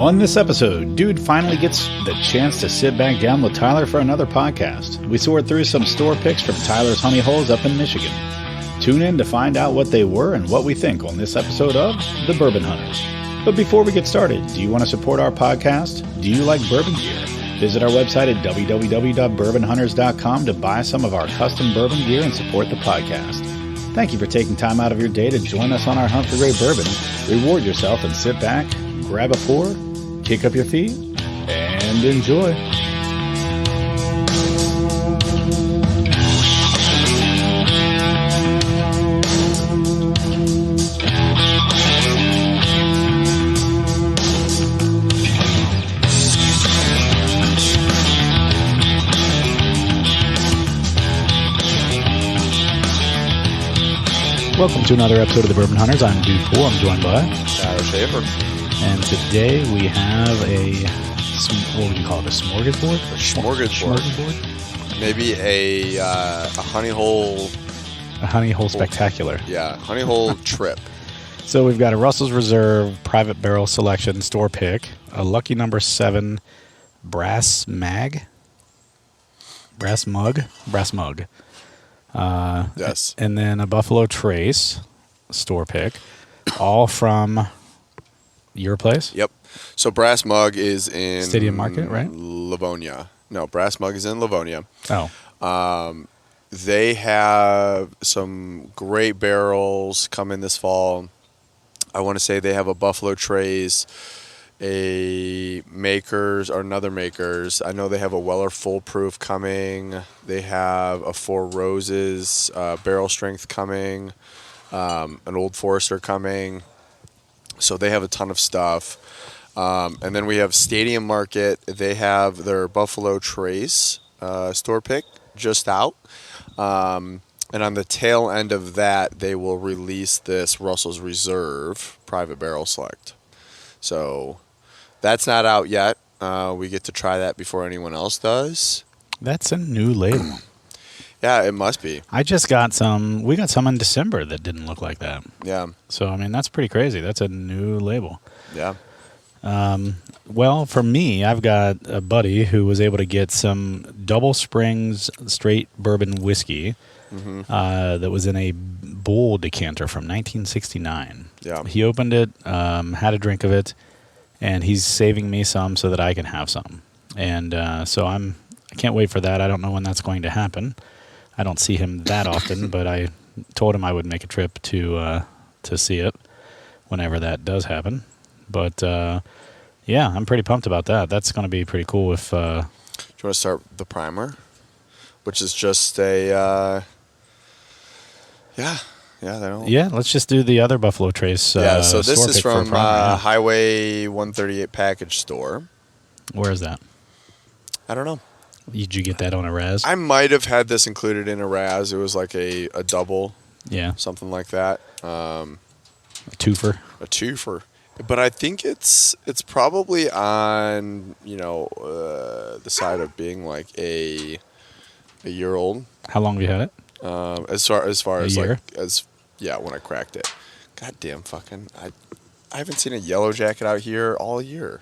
On this episode, Dude finally gets the chance to sit back down with Tyler for another podcast. We soared through some store picks from Tyler's honey holes up in Michigan. Tune in to find out what they were and what we think on this episode of The Bourbon Hunters. But before we get started, do you want to support our podcast? Do you like bourbon gear? Visit our website at www.bourbonhunters.com to buy some of our custom bourbon gear and support the podcast. Thank you for taking time out of your day to join us on our hunt for great bourbon. Reward yourself and sit back, grab a pour, kick up your feet, and enjoy. Welcome to another episode of the Bourbon Hunters. I'm Dude Poole. I'm joined by Tyler Schaefer. And today we have what would you call it? A smorgasbord? A smorgasbord. Maybe a honey hole. A honey hole spectacular. Yeah, honey hole trip. So we've got a Russell's Reserve Private Barrel Selection store pick, a Lucky Number 7 Brass mug. Yes. And then a Buffalo Trace store pick, all from your place? Yep. So Brass Mug is in Stadium Market, right? Livonia. No, Brass Mug is in Livonia. Oh. They have some great barrels coming this fall. I want to say they have a Buffalo Trace, another Makers. I know they have a Weller Full Proof coming. They have a Four Roses barrel strength coming, an Old Forester coming. So they have a ton of stuff. And then we have Stadium Market. They have their Buffalo Trace store pick just out. And on the tail end of that, they will release this Russell's Reserve Private Barrel Select. So that's not out yet. We get to try that before anyone else does. That's a new label. Yeah, it must be. I just got some. We got some in December that didn't look like that. Yeah. So, I mean, that's pretty crazy. That's a new label. Yeah. Well, for me, I've got a buddy who was able to get some Double Springs straight bourbon whiskey that was in a Bull decanter from 1969. Yeah. He opened it, had a drink of it, and he's saving me some so that I can have some. And so I can't wait for that. I don't know when that's going to happen. I don't see him that often, but I told him I would make a trip to see it whenever that does happen. But yeah, I'm pretty pumped about that. That's going to be pretty cool. If do you want to start the primer, which is just a yeah, let's just do the other Buffalo Trace. So this is from Highway 138 Package Store. Where is that? I don't know. Did you get that on a Raz? I might have had this included in a Raz. It was like a double. Yeah. Something like that. A twofer. A twofer. But I think it's probably on, the side of being like a year old. How long have you had it? As far as year? When I cracked it. Goddamn fucking I haven't seen a yellow jacket out here all year.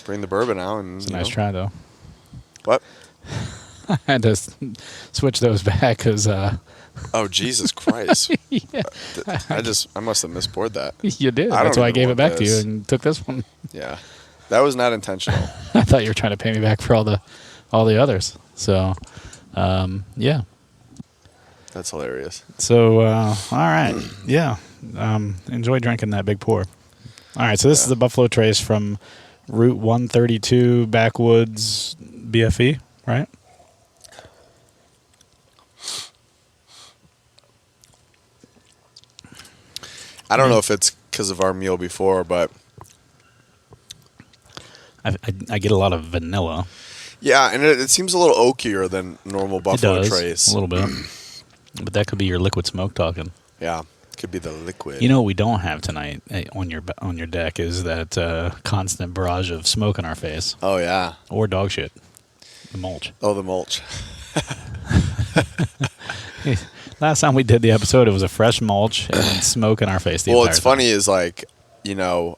Bring the bourbon out and it's a nice try though. What? I had to switch those back because oh, Jesus Christ. Yeah. I must have mispoured that. You did. That's why I gave it back to you and took this one. Yeah. That was not intentional. I thought you were trying to pay me back for all the others. So, yeah. That's hilarious. So, all right. Yeah. Enjoy drinking that big pour. All right. So this is the Buffalo Trace from Route 132 Backwoods BFE, right? I don't know if it's because of our meal before, but I get a lot of vanilla. Yeah, and it seems a little oakier than normal Buffalo Trace. A little bit. But that could be your liquid smoke talking. Yeah, could be the liquid. You know what we don't have tonight on your deck is that constant barrage of smoke in our face. Oh, yeah. Or dog shit. The mulch. Oh, the mulch. Last time we did the episode, it was a fresh mulch and smoke in our face. Well, it's funny is like you know,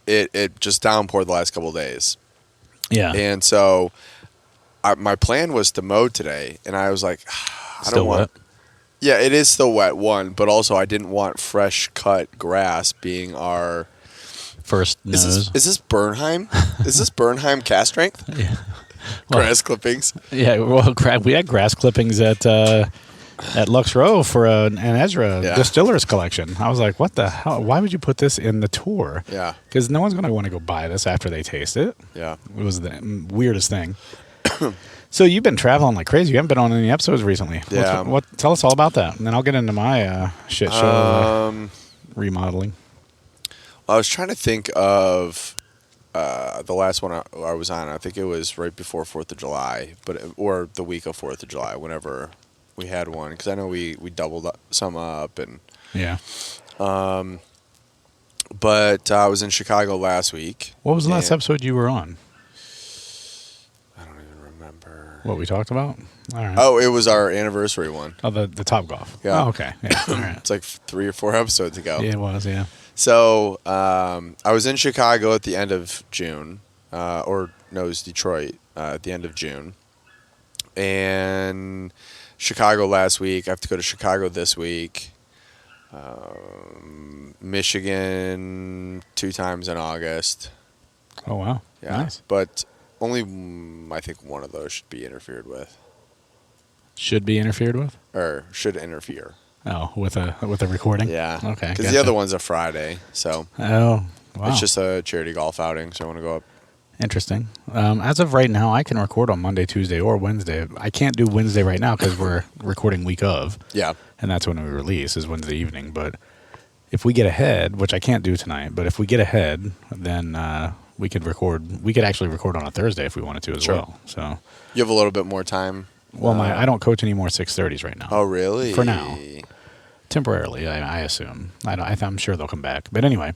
it just downpoured the last couple of days. Yeah. And so my plan was to mow today, and I was like, I Still don't want. wet? Yeah, it is still wet, one, but also I didn't want fresh cut grass being our First nose. Is this Bernheim? Is this Bernheim cast strength? Yeah. Well, Grass clippings. Yeah, well, we had grass clippings at Lux Row for an Ezra Distillers collection. I was like, what the hell? Why would you put this in the tour? Yeah. Because no one's going to want to go buy this after they taste it. Yeah. It was the weirdest thing. So you've been traveling like crazy. You haven't been on any episodes recently. Yeah. Tell us all about that, and then I'll get into my shit show remodeling. I was trying to think of the last one I was on. I think it was right before 4th of July, or the week of 4th of July, whenever we had one. Because I know we doubled some up. And yeah. But I was in Chicago last week. What was the last episode you were on? I don't even remember. What we talked about? All right. Oh, it was our anniversary one. Oh, the Top Golf. Yeah. Oh, okay. Yeah. All right. It's like 3 or 4 episodes ago. Yeah, it was, yeah. So I was in Chicago at the end of June, it was Detroit at the end of June. And Chicago last week. I have to go to Chicago this week. Michigan 2 times in August. Oh, wow. Yeah. Nice. But only, I think one of those should be interfered with. Should be interfered with? Or should interfere. Oh, with a recording? Yeah. Okay. Because the other one's a Friday, so. Oh, wow. It's just a charity golf outing, so I want to go up. Interesting. As of right now, I can record on Monday, Tuesday, or Wednesday. I can't do Wednesday right now because we're recording week of. Yeah. And that's when we release, is Wednesday evening. But if we get ahead, which I can't do tonight, but if we get ahead, then we could record. We could actually record on a Thursday if we wanted to as well. So you have a little bit more time. Well, I don't coach any more 6:30s right now. Oh, really? For now. Temporarily, I assume. I'm sure they'll come back. But anyway,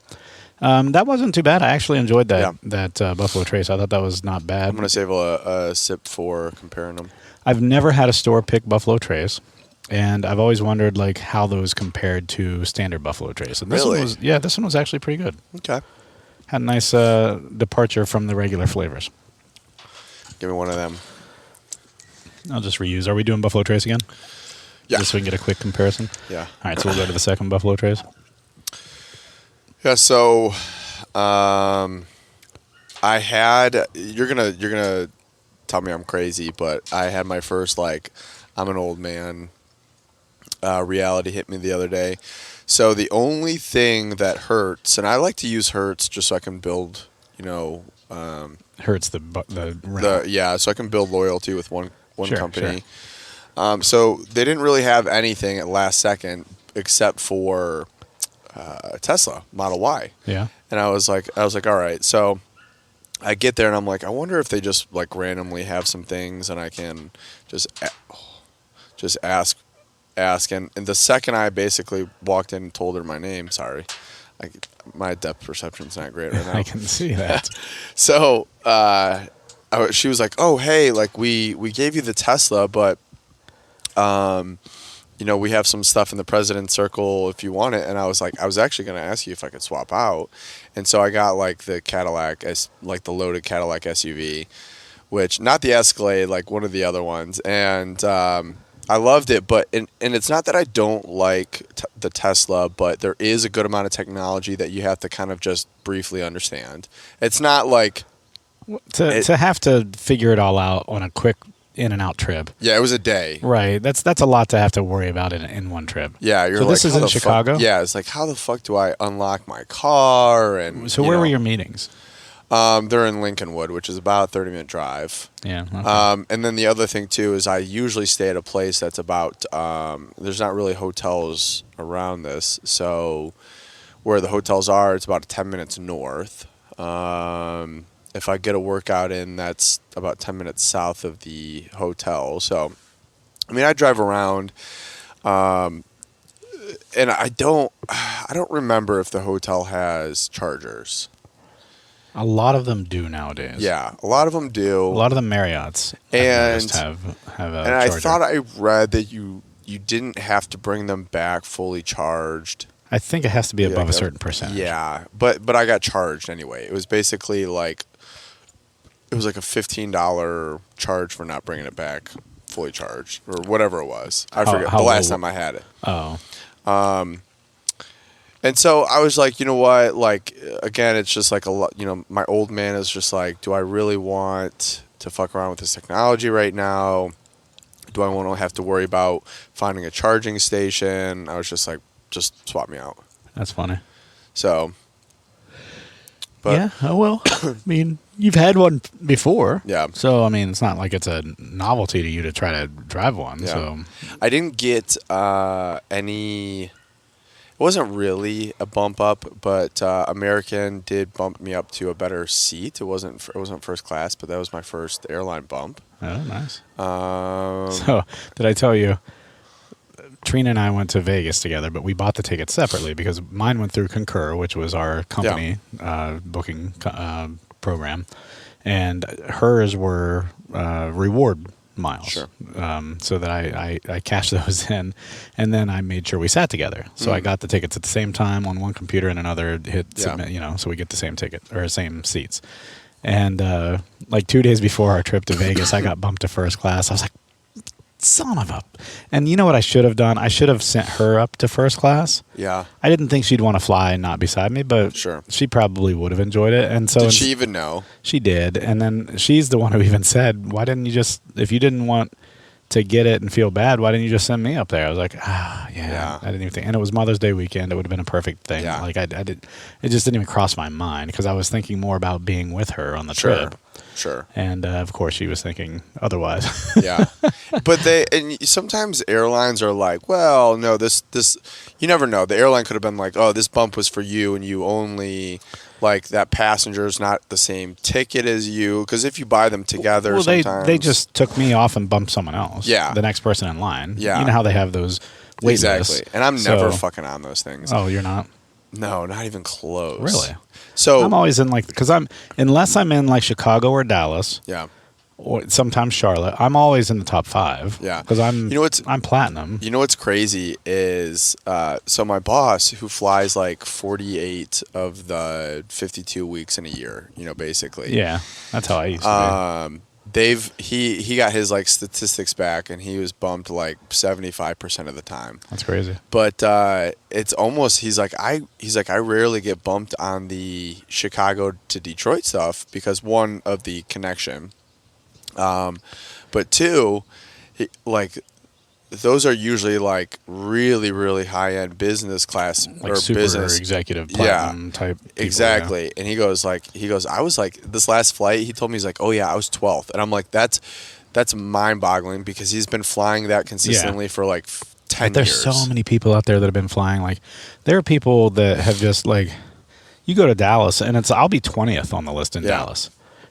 that wasn't too bad. I actually enjoyed that Buffalo Trace. I thought that was not bad. I'm going to save a sip for comparing them. I've never had a store pick Buffalo Trace, and I've always wondered like how those compared to standard Buffalo Trace. And this one was actually pretty good. Okay. Had a nice departure from the regular flavors. Give me one of them. I'll just reuse. Are we doing Buffalo Trace again? Yeah. Just so we can get a quick comparison? Yeah. All right, so we'll go to the second Buffalo Trace. Yeah, so I had you're gonna tell me I'm crazy, but I had my first I'm an old man reality hit me the other day. So the only thing that hurts, and I like to use Hertz just so I can build, Hurts so I can build loyalty with one company. Sure. So they didn't really have anything at last second except for Tesla Model Y. Yeah. And I was like, all right. So I get there and I'm like, I wonder if they just randomly have some things and I can just ask. And the second I basically walked in and told her my name, sorry, my depth perception's not great right now. I can see that. So she was like, oh, hey, we gave you the Tesla, but we have some stuff in the President's Circle if you want it. And I was like, I was actually going to ask you if I could swap out. And so I got the Cadillac, the loaded Cadillac SUV, which not the Escalade, one of the other ones. And I loved it, but and it's not that I don't like the Tesla, but there is a good amount of technology that you have to kind of just briefly understand. It's not to have to figure it all out on a quick in and out trip. Yeah, it was a day. Right. That's a lot to have to worry about in one trip. Yeah, you're so this is in Chicago? Yeah, it's how the fuck do I unlock my car? And so where were your meetings? They're in Lincolnwood, which is about a 30-minute drive. Yeah. Okay. And then the other thing too is I usually stay at a place that's about there's not really hotels around this, so where the hotels are, it's about 10 minutes north. If I get a workout in, that's about 10 minutes south of the hotel. So, I drive around, and I don't remember if the hotel has chargers. A lot of them do nowadays. Yeah, a lot of them do. A lot of the Marriotts and have a and charger. I thought I read that you didn't have to bring them back fully charged. I think it has to be above a certain percentage. Yeah, but I got charged anyway. It was basically like a $15 charge for not bringing it back fully charged or whatever it was. I forget the last time I had it. Oh. And so I was like, you know what? Like, again, it's just like a lot. You know, my old man is just like, do I really want to fuck around with this technology right now? Do I want to have to worry about finding a charging station? I was just like, just swap me out. That's funny. So, but yeah, oh well. I mean, you've had one before. Yeah. So, I mean, it's not like it's a novelty to you to try to drive one. Yeah. So, I didn't get any. It wasn't really a bump up, but American did bump me up to a better seat. It wasn't first class, but that was my first airline bump. oh, nice. So, did I tell you? Trina and I went to Vegas together, but we bought the tickets separately because mine went through Concur, which was our company booking program, and hers were reward miles. Sure. So that I cashed those in, and then I made sure we sat together. So I got the tickets at the same time on one computer, and another hit submit. You know, so we get the same ticket or same seats. And like 2 days before our trip to Vegas, I got bumped to first class. I was like, son of a... And you know what I should have done? I should have sent her up to first class. Yeah. I didn't think she'd want to fly and not beside me, but Sure. she probably would have enjoyed it. And so Did she even know? She did. And then she's the one who even said, why didn't you just... If you didn't want to get it and feel bad, why didn't you just send me up there? I was like, yeah. I didn't even think... And it was Mother's Day weekend. It would have been a perfect thing. Yeah. Like, I did... It just didn't even cross my mind because I was thinking more about being with her on the trip. Sure. And of course, she was thinking otherwise. Yeah, but sometimes airlines are like, well, no, this you never know. The airline could have been like, oh, this bump was for you, and you only like that passenger's not the same ticket as you, because if you buy them together, well, sometimes they just took me off and bumped someone else. Yeah, the next person in line. Yeah, you know how they have those wait exactly. lists. And I'm never fucking on those things. Oh, you're not? No, not even close. Really? So I'm always in unless I'm in like Chicago or Dallas. Yeah. Or sometimes Charlotte. I'm always in the top 5. Yeah. Because I'm platinum. You know what's crazy is so my boss, who flies like 48 of the 52 weeks in a year, you know, basically. Yeah, that's how I used to do. He got his like statistics back, and he was bumped like 75% of the time. That's crazy. But it's almost he's like I rarely get bumped on the Chicago to Detroit stuff because one of the connection, but two, those are usually like really, really high end business class like or super business executive platinum type people, exactly. Yeah. And he goes I was like, this last flight, he told me, he's like, oh yeah, I was 12th. And I'm like, that's mind boggling because he's been flying that consistently for like 10 there's years. so many people out there that have been flying. Like there are people that have just like, you go to Dallas and I'll be 20th on the list in Dallas.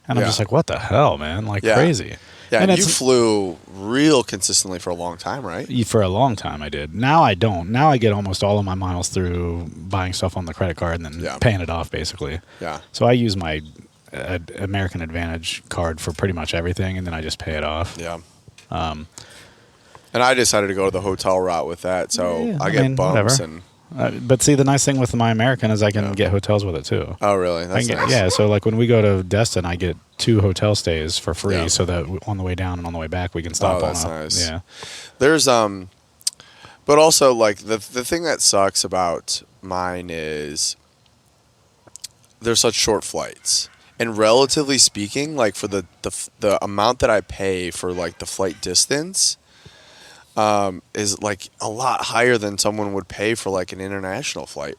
And I'm just like, what the hell, man? Like crazy. Yeah, and you flew real consistently for a long time, right? For a long time, I did. Now I don't. Now I get almost all of my miles through buying stuff on the credit card and then paying it off, basically. Yeah. So I use my American Advantage card for pretty much everything, and then I just pay it off. Yeah. And I decided to go the hotel route with that, so I get bumps. Whatever. But see, the nice thing with my American is I can get hotels with it too. Oh, really? That's nice. Yeah, so like when we go to Destin, I get 2 hotel stays for free, so that on the way down and on the way back we can stop. Oh, that's nice. Yeah. There's but also like the thing that sucks about mine is there's such short flights, and relatively speaking, like for the amount that I pay for like the flight distance. Is like a lot higher than someone would pay for like an international flight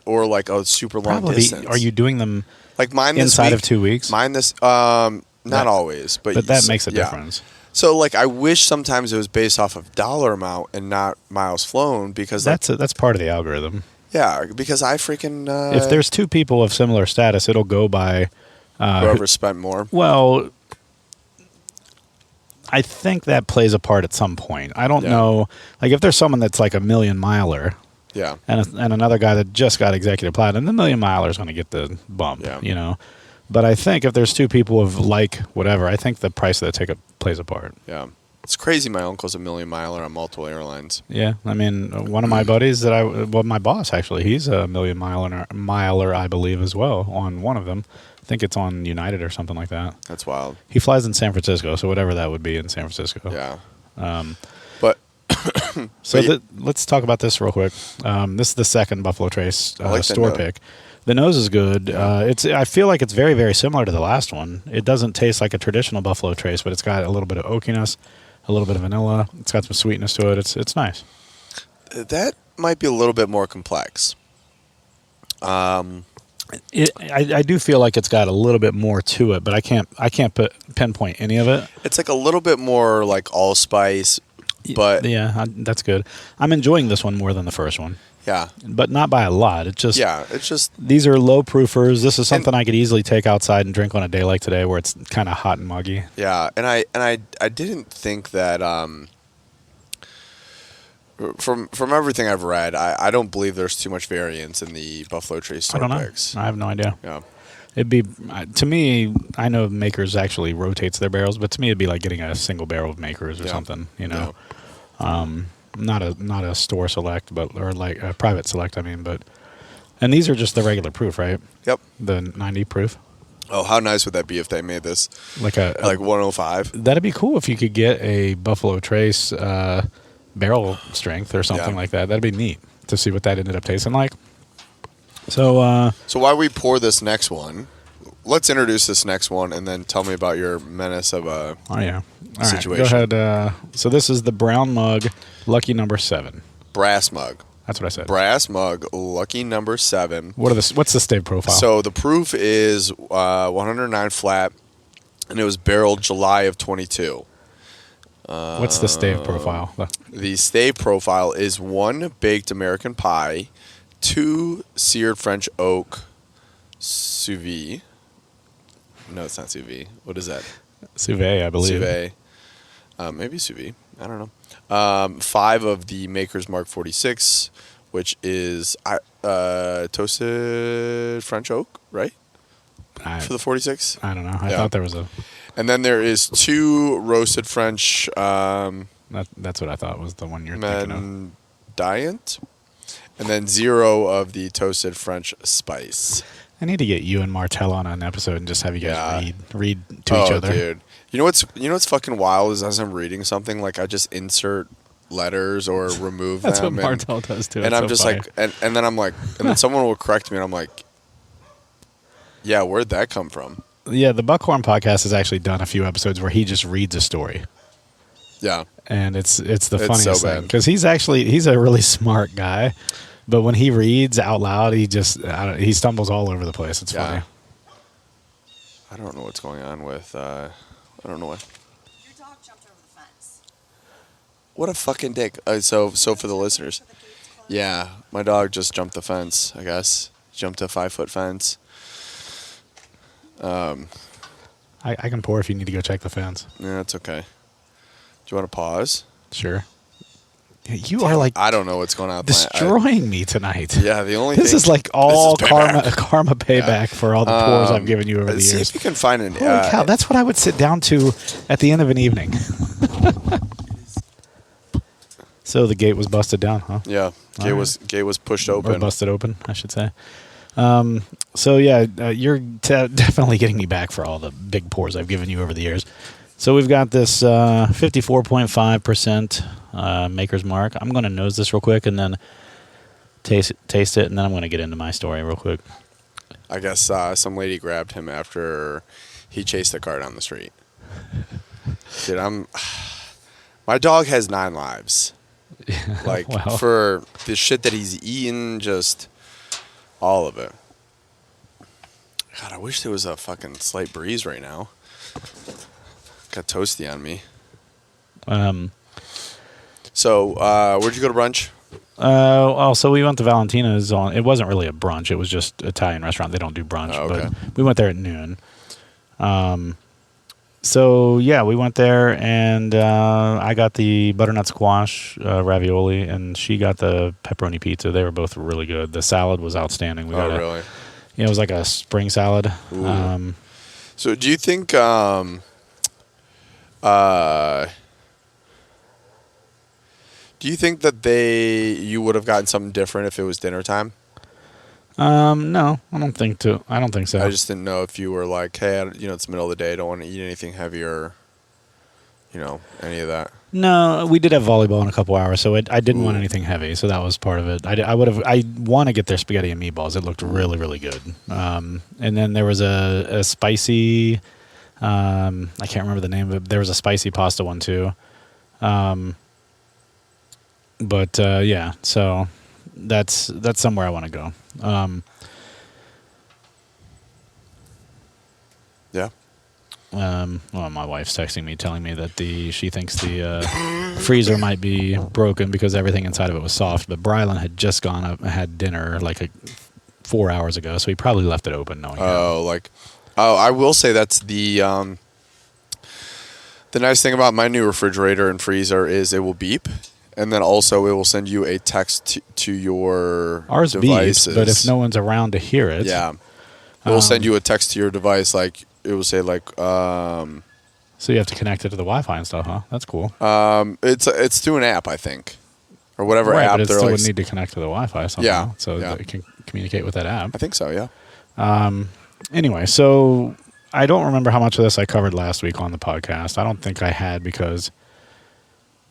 or like a super long distance. Are you doing them like mine inside of 2 weeks? Mine not always, but that makes a difference. So like I wish sometimes it was based off of dollar amount and not miles flown because that's part of the algorithm. Yeah, because I freaking if there's 2 people of similar status, it'll go by whoever spent more. Well, I think that plays a part at some point. I don't know. Like if there's someone that's like a million miler, and another guy that just got executive platinum, the million miler is going to get the bump, you know. But I think if there's 2 people of like whatever, I think the price of the ticket plays a part. Yeah. It's crazy. My uncle's a million miler on multiple airlines. Yeah, I mean, one of my buddies my boss actually, he's a million miler, I believe, as well on one of them. I think it's on United or something like that. That's wild. He flies in San Francisco, so whatever that would be in San Francisco. Yeah. But so but let's talk about this real quick. This is the second Buffalo Trace like store pick. The nose is good. I feel like it's very, very similar to the last one. It doesn't taste like a traditional Buffalo Trace, but it's got a little bit of oakiness, a little bit of vanilla. It's got some sweetness to it. It's nice. That might be a little bit more complex. I do feel like it's got a little bit more to it, but I can't pinpoint any of it. It's like a little bit more like allspice, but yeah, that's good. I'm enjoying this one more than the first one. Yeah, but not by a lot. It's just these are low proofers. This is something I could easily take outside and drink on a day like today, where it's kind of hot and muggy. Yeah, and I didn't think that from everything I've read, I don't believe there's too much variance in the Buffalo Trace store picks. I have no idea. Yeah, it'd be to me. I know Makers actually rotates their barrels, but to me, it'd be like getting a single barrel of Makers or something. You know. Yeah. Not a store select, or like a private select. I mean, and these are just the regular proof, right? Yep. The 90 proof. Oh, how nice would that be if they made this like 105? That'd be cool if you could get a Buffalo Trace barrel strength or something like that. That'd be neat to see what that ended up tasting like. So while we pour this next one, let's introduce this next one and then tell me about your menace of a situation. Right, go ahead. So this is the brown mug, lucky number 7. Brass mug. That's what I said. Brass mug, lucky number 7. What's the stave profile? So the proof is 109 flat, and it was barreled July of 22. What's the stave profile? The stave profile is 1 baked American pie, 2 seared French oak sous vide. No, it's not sous vide. What is that? Sous vide, I believe. Sous vide. Maybe sous vide. I don't know. 5 of the Maker's Mark 46, which is toasted French oak, right? For the 46? I don't know. I thought there was a... And then there is 2 roasted French... that's what I thought was the one you're thinking of. Mendiant. And then 0 of the toasted French spice. I need to get you and Martell on an episode and just have you guys read to each other. Dude. You know what's fucking wild is as I'm reading something, like I just insert letters or remove That's them. That's what Martell does too. And I'm just funny. like, and then I'm like, and then someone will correct me, and I'm like, yeah, where'd that come from? Yeah, the Buckhorn podcast has actually done a few episodes where he just reads a story. Yeah, and it's the funniest thing because he's a really smart guy, but when he reads out loud, he stumbles all over the place. It's funny. I don't know what's going on with. I don't know what. Your dog jumped over the fence. What a fucking dick. So for the listeners, yeah, my dog just jumped the fence. I guess jumped a 5-foot fence. I can pour if you need to go check the fence. Yeah, it's okay. Do you want to pause? Sure. You are like I don't know what's going on. Destroying me tonight. Yeah, this is like all karma payback for all the pours I've given you over the years. See if you can find an. Holy cow! That's what I would sit down to at the end of an evening. So the gate was busted down, huh? Yeah, gate was pushed open. Or busted open, I should say. So yeah, you're definitely getting me back for all the big pours I've given you over the years. So we've got this 54.5% Maker's Mark. I'm going to nose this real quick and then taste it, and then I'm going to get into my story real quick. I guess some lady grabbed him after he chased the car down the street. Dude, my dog has 9 lives. Like, for the shit that he's eaten, just all of it. God, I wish there was a fucking slight breeze right now. Got toasty on me. So, where'd you go to brunch? So we went to Valentina's it wasn't really a brunch. It was just an Italian restaurant. They don't do brunch, okay. But we went there at noon. So yeah, we went there and I got the butternut squash ravioli and she got the pepperoni pizza. They were both really good. The salad was outstanding. Really? Yeah, it was like a spring salad. So do you think Do you think that you would have gotten something different if it was dinner time? No, I don't think so. I just didn't know if you were like, hey, it's the middle of the day. I don't want to eat anything heavier. Any of that. No, we did have volleyball in a couple hours, so I didn't want anything heavy, so that was part of it. I want to get their spaghetti and meatballs. It looked really, really good. And then there was a spicy, I can't remember the name of it. There was a spicy pasta one too. Yeah, so that's somewhere I want to go. Yeah. Well, my wife's texting me, telling me that she thinks the freezer might be broken because everything inside of it was soft. But Brylan had just gone up and had dinner 4 hours ago, so he probably left it open. I will say that's the nice thing about my new refrigerator and freezer is it will beep, and then also it will send you a text to your ours devices. Beeps, but if no one's around to hear it, yeah, it will send you a text to your device It will say so you have to connect it to the Wi-Fi and stuff, huh? That's cool. It's through an app, I think, or whatever right, app. But it still would need to connect to the Wi-Fi somehow, that it can communicate with that app. I think so. Yeah. Anyway, so I don't remember how much of this I covered last week on the podcast. I don't think I had because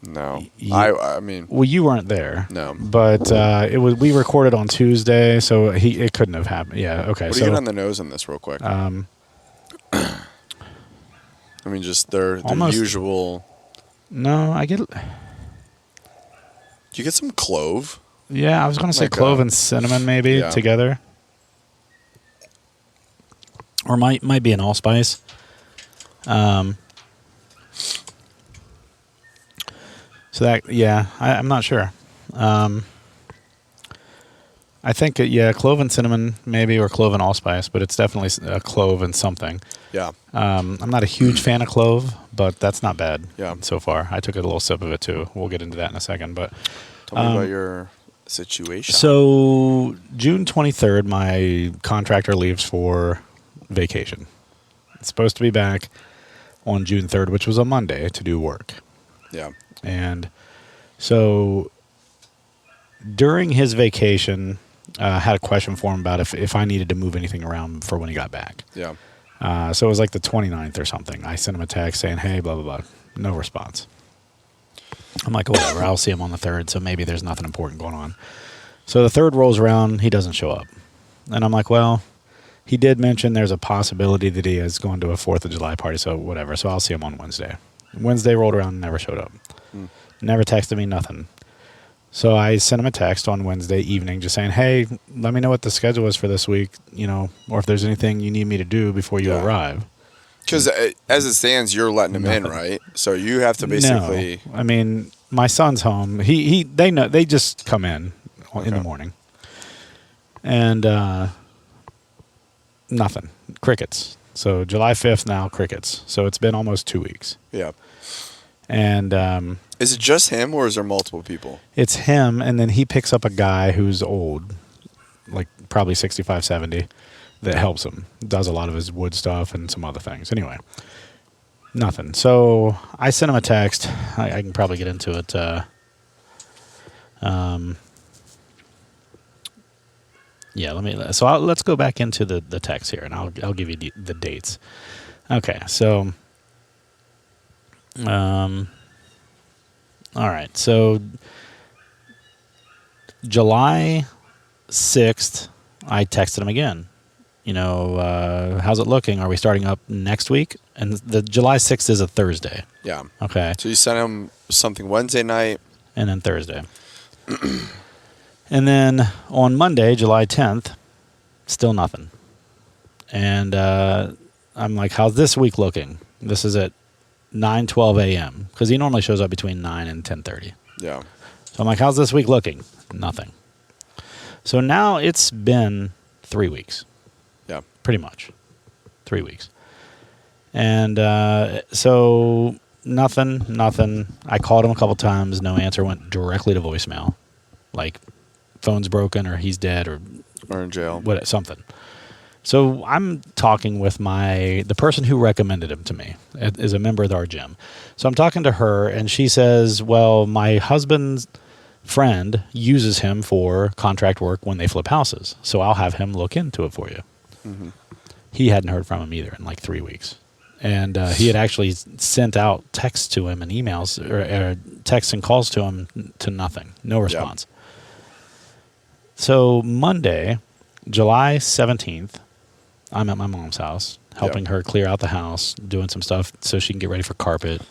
no, I mean, well, you weren't there. No, but we recorded on Tuesday, so it couldn't have happened. Yeah. Okay. What do you get on the nose on this, real quick? I mean, just their usual. No, I get. Do you get some clove? Yeah, I was going to say clove and cinnamon maybe together, or might be an allspice. So that I'm not sure. I think clove and cinnamon maybe, or clove and allspice, but it's definitely a clove and something. Yeah. I'm not a huge fan of clove, but that's not bad. Yeah. So far, I took a little sip of it too. We'll get into that in a second, but tell me about your situation. So June 23rd, my contractor leaves for vacation. It's supposed to be back on June 3rd, which was a Monday, to do work. Yeah. And so during his vacation, I had a question for him about if I needed to move anything around for when he got back. Yeah. So it was like the 29th or something. I sent him a text saying, hey, blah, blah, blah. No response. I'm like, whatever. I'll see him on the 3rd, so maybe there's nothing important going on. So the 3rd rolls around. He doesn't show up. And I'm like, well, he did mention there's a possibility that he is going to a 4th of July party, so whatever. So I'll see him on Wednesday. Wednesday rolled around and never showed up. Never texted me, nothing. So I sent him a text on Wednesday evening just saying, hey, let me know what the schedule is for this week, or if there's anything you need me to do before you arrive. Because as it stands, you're letting him in, right? So you have to basically... No. I mean, my son's home. They know. They just come in the morning. And nothing. Crickets. So July 5th now, crickets. So it's been almost 2 weeks. Yeah. And... is it just him, or is there multiple people? It's him, and then he picks up a guy who's old, like probably 65, 70, that helps him. Does a lot of his wood stuff and some other things. Anyway, nothing. So I sent him a text. I can probably get into it. Let's go back into the text here, and I'll give you the dates. Okay, so... all right, so July 6th, I texted him again. How's it looking? Are we starting up next week? And the July 6th is a Thursday. Yeah. Okay. So you sent him something Wednesday night. And then Thursday. And then on Monday, July 10th, still nothing. And I'm like, how's this week looking? This is at 9:12 a.m. because he normally shows up between 9 and 10:30. Yeah. So I'm like, how's this week looking? Nothing. So now it's been 3 weeks. Yeah. Pretty much. 3 weeks. And so nothing. I called him a couple times. No answer. Went directly to voicemail. Like, phone's broken or he's dead or in jail. something. So I'm talking with the person who recommended him to me is a member of our gym. So I'm talking to her, and she says, well, my husband's friend uses him for contract work when they flip houses. So I'll have him look into it for you. Mm-hmm. He hadn't heard from him either in like 3 weeks. And he had actually sent out texts to him and emails, or texts and calls to him to nothing. No response. Yep. So Monday, July 17th, I'm at my mom's house, helping her clear out the house, doing some stuff so she can get ready for carpet.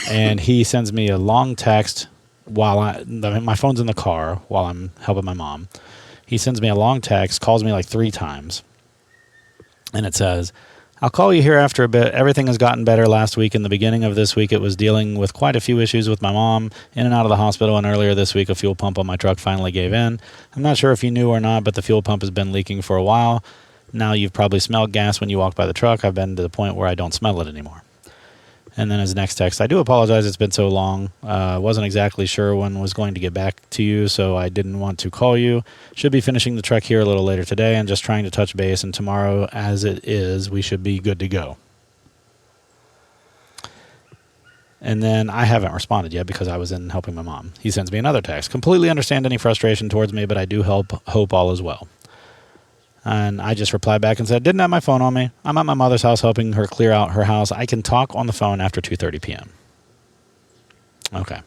And he sends me a long text while my phone's in the car while I'm helping my mom. He sends me a long text, calls me like 3 times. And it says, I'll call you here after a bit. Everything has gotten better last week. In the beginning of this week, it was dealing with quite a few issues with my mom, in and out of the hospital, and earlier this week, a fuel pump on my truck finally gave in. I'm not sure if you knew or not, but the fuel pump has been leaking for a while. Now you've probably smelled gas when you walk by the truck. I've been to the point where I don't smell it anymore. And then his next text, I do apologize it's been so long. Wasn't exactly sure when was going to get back to you, so I didn't want to call you. Should be finishing the trek here a little later today and just trying to touch base, and tomorrow, as it is, we should be good to go. And then I haven't responded yet because I was in helping my mom. He sends me another text. Completely understand any frustration towards me, but I do hope all is well. And I just replied back and said, didn't have my phone on me. I'm at my mother's house helping her clear out her house. I can talk on the phone after 2:30 p.m. Okay.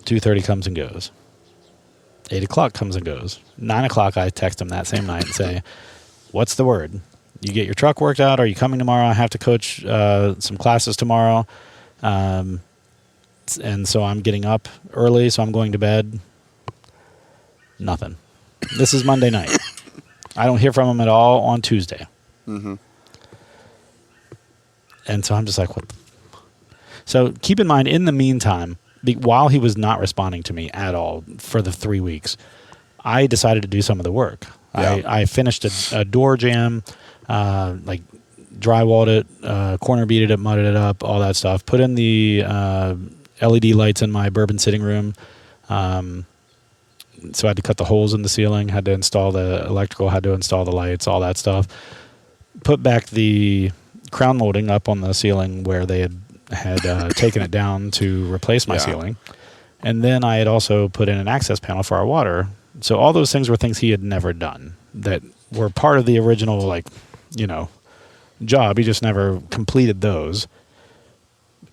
2:30 comes and goes. 8 o'clock comes and goes. 9 o'clock, I text him that same night and say, what's the word? You get your truck worked out? Are you coming tomorrow? I have to coach some classes tomorrow. And so I'm getting up early, so I'm going to bed. Nothing. This is Monday night. I don't hear from him at all on Tuesday. Mm-hmm. And so I'm just like, what? So keep in mind, in the meantime, while he was not responding to me at all for the 3 weeks, I decided to do some of the work. Yeah. I finished a door jamb, like drywalled it, corner beaded it, mudded it up, all that stuff. Put in the LED lights in my bourbon sitting room. So I had to cut the holes in the ceiling, had to install the electrical, had to install the lights, all that stuff. Put back the crown molding up on the ceiling where they had taken it down to replace my ceiling. And then I had also put in an access panel for our water. So all those things were things he had never done that were part of the original, job. He just never completed those.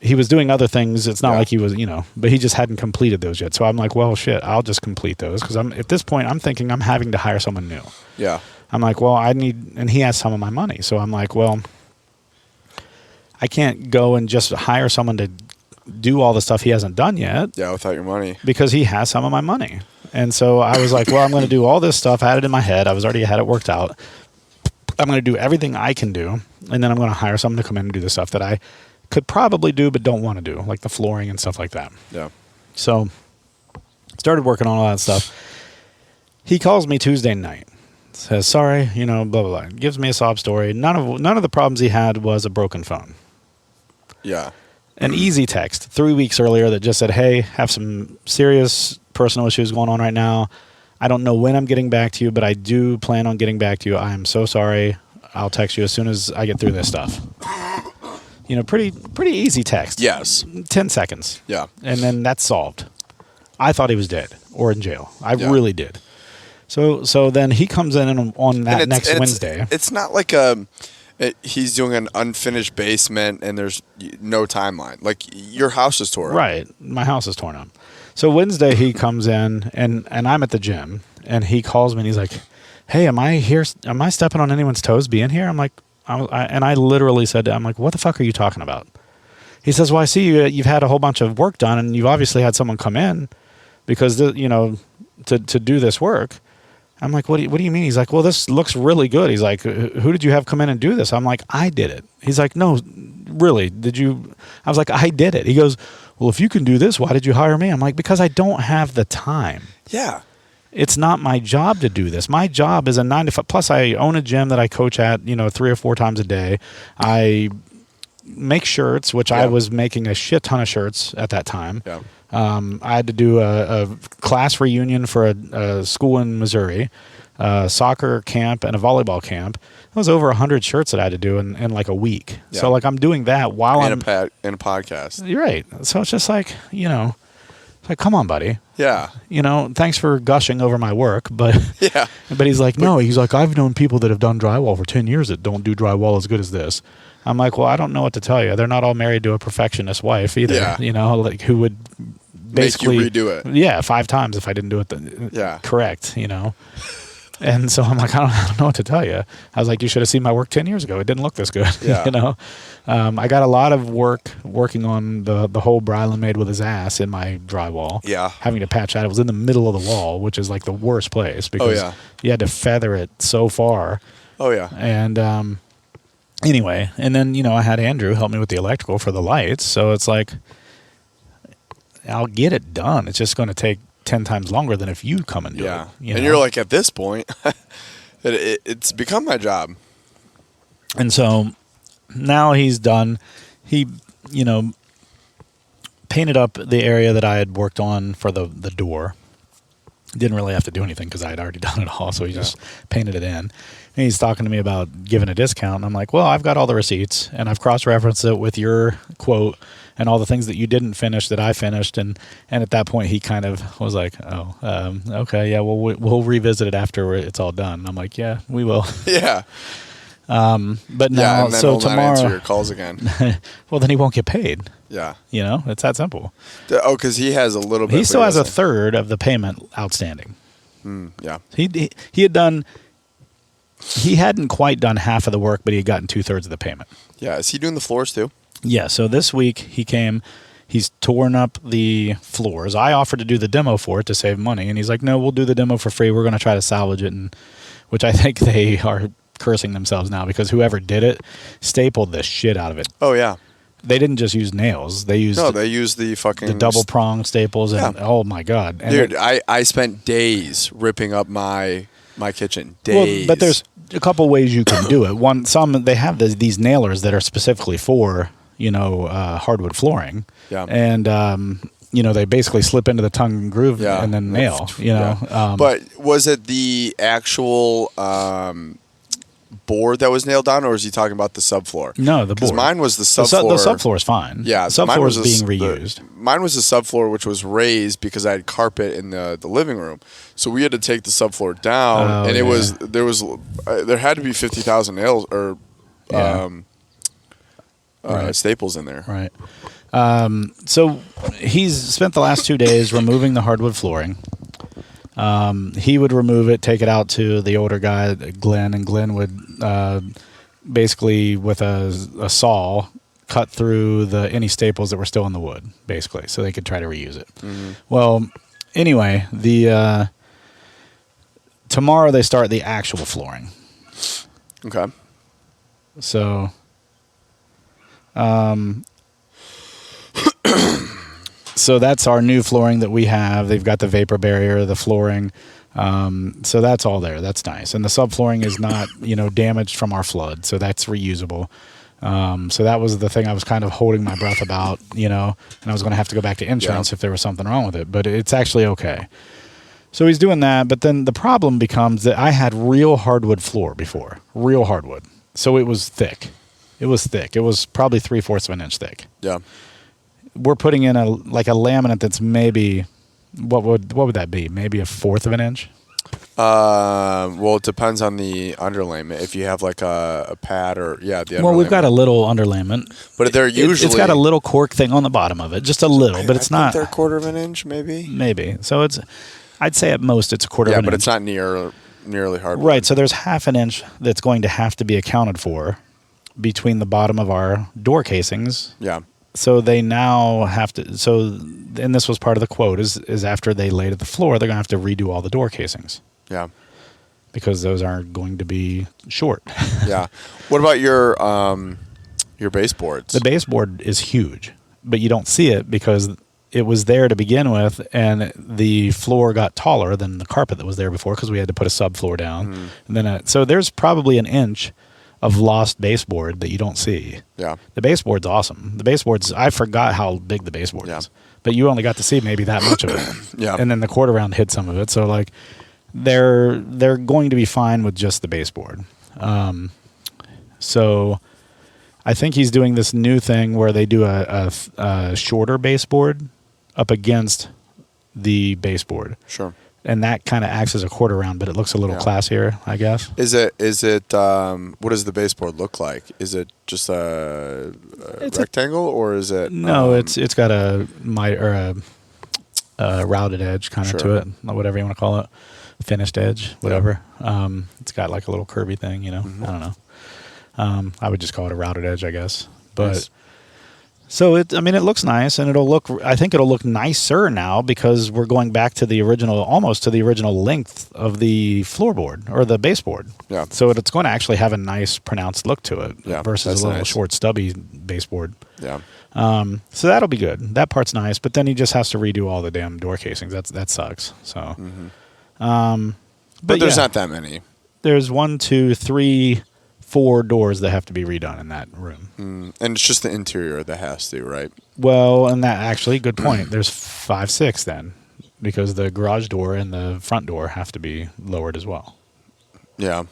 He was doing other things. It's not like he was, but he just hadn't completed those yet. So I'm like, well, shit, I'll just complete those. Because at this point, I'm thinking I'm having to hire someone new. Yeah. I'm like, well, and he has some of my money. So I'm like, well, I can't go and just hire someone to do all the stuff he hasn't done yet. Yeah, without your money. Because he has some of my money. And so I was like, well, I'm going to do all this stuff. I had it in my head. I had it worked out. I'm going to do everything I can do. And then I'm going to hire someone to come in and do the stuff that I could probably do but don't want to do, like the flooring and stuff like that. Yeah. So started working on all that stuff. He calls me Tuesday night. Says, sorry, blah, blah, blah. Gives me a sob story. None of the problems he had was a broken phone. Yeah. An easy text 3 weeks earlier that just said, hey, have some serious personal issues going on right now. I don't know when I'm getting back to you, but I do plan on getting back to you. I am so sorry. I'll text you as soon as I get through this stuff. Pretty easy text. Yes. 10 seconds. Yeah. And then that's solved. I thought he was dead or in jail. I really did. So then he comes in on that next Wednesday. It's not like he's doing an unfinished basement and there's no timeline. Like your house is torn up. Right. My house is torn up. So Wednesday he comes in and I'm at the gym and he calls me and he's like, hey, am I here? Am I stepping on anyone's toes being here? I'm like, and I literally said to him, I'm like, what the fuck are you talking about? He says, well, I see you've had a whole bunch of work done and you've obviously had someone come in because, to do this work. I'm like, what do you mean? He's like, well, this looks really good. He's like, who did you have come in and do this? I'm like, I did it. He's like, no, really, did you? I was like, I did it. He goes, well, if you can do this, why did you hire me? I'm like, because I don't have the time. Yeah. It's not my job to do this. My job is a 9 to 5. Plus, I own a gym that I coach at, 3 or 4 times a day. I make shirts, which I was making a shit ton of shirts at that time. Yeah. I had to do a class reunion for a school in Missouri. soccer camp and a volleyball camp. It was over 100 shirts that I had to do in like a week. Yeah. So like I'm doing that while and a podcast. You're right. So it's just like, it's like, come on, buddy. Yeah. Thanks for gushing over my work, but Yeah. but he's like, no, he's like, I've known people that have done drywall for 10 years that don't do drywall as good as this. I'm like, well, I don't know what to tell you. They're not all married to a perfectionist wife either. Yeah. Like who would basically make you redo it. Yeah, 5 times if I didn't do it. Correct. And so I'm like, I don't know what to tell you. I was like, you should have seen my work 10 years ago. It didn't look this good. Yeah. I got a lot of working on the hole Brylan made with his ass in my drywall. Yeah. Having to patch that. It was in the middle of the wall, which is like the worst place because you had to feather it so far. Oh, yeah. And anyway, and then, I had Andrew help me with the electrical for the lights. So it's like, I'll get it done. It's just going to take 10 times longer than if you come and do it. And you're like, at this point, it's become my job. And so now he's done. He, painted up the area that I had worked on for the door. Didn't really have to do anything because I had already done it all. So he just painted it in. And he's talking to me about giving a discount. And I'm like, well, I've got all the receipts and I've cross-referenced it with your quote and all the things that you didn't finish that I finished. And at that point, he kind of was like, okay, yeah, well, we'll revisit it after it's all done. And I'm like, yeah, we will. Yeah. But now, and then so he'll not tomorrow, answer your calls again. well, then he won't get paid. Yeah. It's that simple. Oh, because he has a little bit. He still has a third of the payment outstanding. Yeah. He had done. He hadn't quite done half of the work, but he had gotten 2/3 of the payment. Yeah. Is he doing the floors too? Yeah. So this week he came. He's torn up the floors. I offered to do the demo for it to save money, and he's like, "No, we'll do the demo for free. We're going to try to salvage it," and which I think they are cursing themselves now because whoever did it stapled the shit out of it. Oh yeah. They didn't just use nails. They used the fucking the double prong staples, and oh my god, and dude! I spent days ripping up my kitchen. Days. Well, but there's a couple ways you can do it. Some they have these nailers that are specifically for hardwood flooring. Yeah. And they basically slip into the tongue and groove and then nail. But was it the actual board that was nailed down, or is he talking about the subfloor? No, the board. Because mine was the subfloor. The subfloor is fine. Yeah, the subfloor is being reused. Mine was the subfloor, which was raised because I had carpet in the living room, so we had to take the subfloor down, and there had to be 50,000 nails or staples in there. Right. So he's spent the last 2 days removing the hardwood flooring. He would remove it, take it out to the older guy, Glenn, and Glenn would basically with a saw cut through any staples that were still in the wood, basically, so they could try to reuse it. Mm-hmm. Well, anyway, tomorrow they start the actual flooring. Okay. So, so that's our new flooring that we have. They've got the vapor barrier, the flooring. So that's all there. That's nice. And the subflooring is not, damaged from our flood. So that's reusable. So that was the thing I was kind of holding my breath about, and I was going to have to go back to insurance if there was something wrong with it, but it's actually okay. So he's doing that. But then the problem becomes that I had real hardwood floor before, real hardwood. So it was thick. It was thick. It was probably 3/4 of an inch thick. Yeah. We're putting in a laminate that's maybe what would that be? Maybe 1/4 of an inch. Well, it depends on the underlayment. If you have like a pad or the underlayment. Well, we've got a little underlayment, but they're usually it's got a little cork thing on the bottom of it, just a little, but it's not. They're 1/4 of an inch, maybe. Maybe. So I'd say at most it's 1/4 of an inch. Yeah, but it's not nearly hardwood. Right. So there's 1/2 inch that's going to have to be accounted for between the bottom of our door casings. Yeah. So they now have to. And this was part of the quote is after they laid at the floor, they're going to have to redo all the door casings. Yeah. Because those aren't going to be short. Yeah. What about your baseboards? The baseboard is huge, but you don't see it because it was there to begin with, and the floor got taller than the carpet that was there before because we had to put a subfloor down. Mm. And then so there's probably an inch of lost baseboard that you don't see. Yeah. The baseboard's awesome. I forgot how big the baseboard is. But you only got to see maybe that much of it. Yeah. And then the quarter round hid some of it. So they're going to be fine with just the baseboard. So I think he's doing this new thing where they do a shorter baseboard up against the baseboard. Sure. And that kind of acts as a quarter round, but it looks a little classier, I guess. Is it what does the baseboard look like? Is it just a rectangle or is it? No, it's got a routed edge kind of to it, whatever you want to call it, finished edge, whatever. Yeah. It's got like a little curvy thing, I don't know. I would just call it a routed edge, I guess. But nice. So it looks nice, and I think it'll look nicer now because we're going back to almost to the original length of the floorboard or the baseboard. Yeah. So it's going to actually have a nice pronounced look to it versus a little short stubby baseboard. Yeah. So that'll be good. That part's nice, but then he just has to redo all the damn door casings. That sucks. So. But there's not that many. There's 1, 2, 3, 4 doors that have to be redone in that room. And it's just the interior that has to, right? Well, and that actually, good point. There's 5, 6 then, because the garage door and the front door have to be lowered as well. Yeah.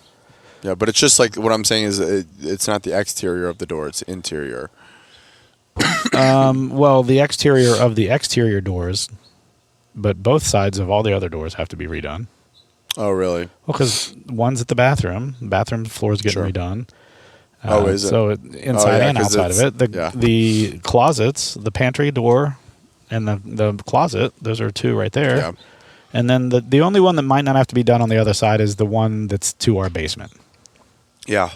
Yeah, but it's just like what I'm saying is it's not the exterior of the door, it's interior. Well, the exterior of the exterior doors, but both sides of all the other doors have to be redone. Oh, really? Well, because one's at the bathroom. The bathroom floor is getting redone. Is it? So inside and outside of it. The closets, the pantry door, and the closet, those are 2 right there. Yeah. And then the only one that might not have to be done on the other side is the one that's to our basement. Yeah.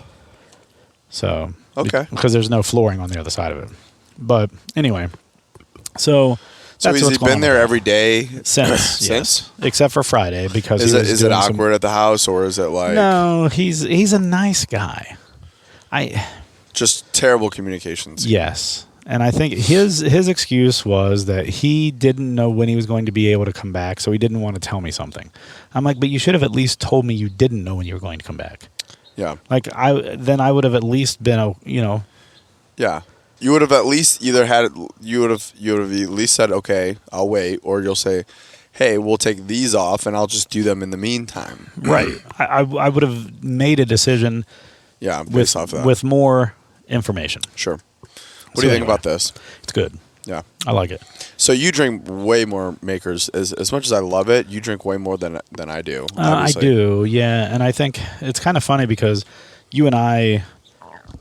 So, because there's no flooring on the other side of it. But anyway, so has he been there every day since? Yes, except for Friday because is it awkward at the house or is it like no? He's a nice guy. Just terrible communications. Yes, and I think his excuse was that he didn't know when he was going to be able to come back, so he didn't want to tell me something. I'm like, but you should have at least told me you didn't know when you were going to come back. Yeah, like I would have at least been Yeah. You would have at least you would have at least said, okay, I'll wait, or you'll say, hey, we'll take these off and I'll just do them in the meantime. Right. I would have made a decision. Yeah, based off of that. With more information. Sure. What do you think about this? It's good. Yeah, I like it. So you drink way more Makers. As much as I love it, you drink way more than I do. I do, yeah. And I think it's kind of funny because you and I,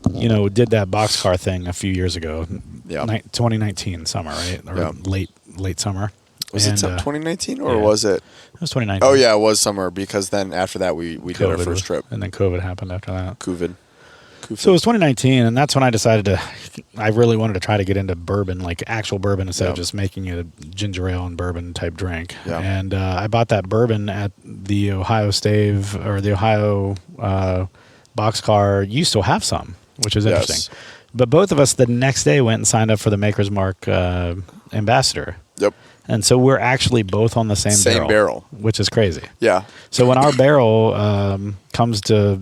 did that boxcar thing a few years ago. Yeah. 2019 summer, right? Or late summer. Was it 2019 or was it? It was 2019. Oh, yeah, it was summer because then after that we did our first trip. And then COVID happened after that. COVID. So it was 2019, and that's when I decided I really wanted to try to get into bourbon, like actual bourbon, instead of just making a ginger ale and bourbon type drink. Yeah. And I bought that bourbon at the Ohio Stave, or the Ohio Boxcar. You still have some, which is interesting. But both of us the next day went and signed up for the Maker's Mark Ambassador. Yep. And so we're actually both on the same barrel, which is crazy. Yeah. So when our barrel comes to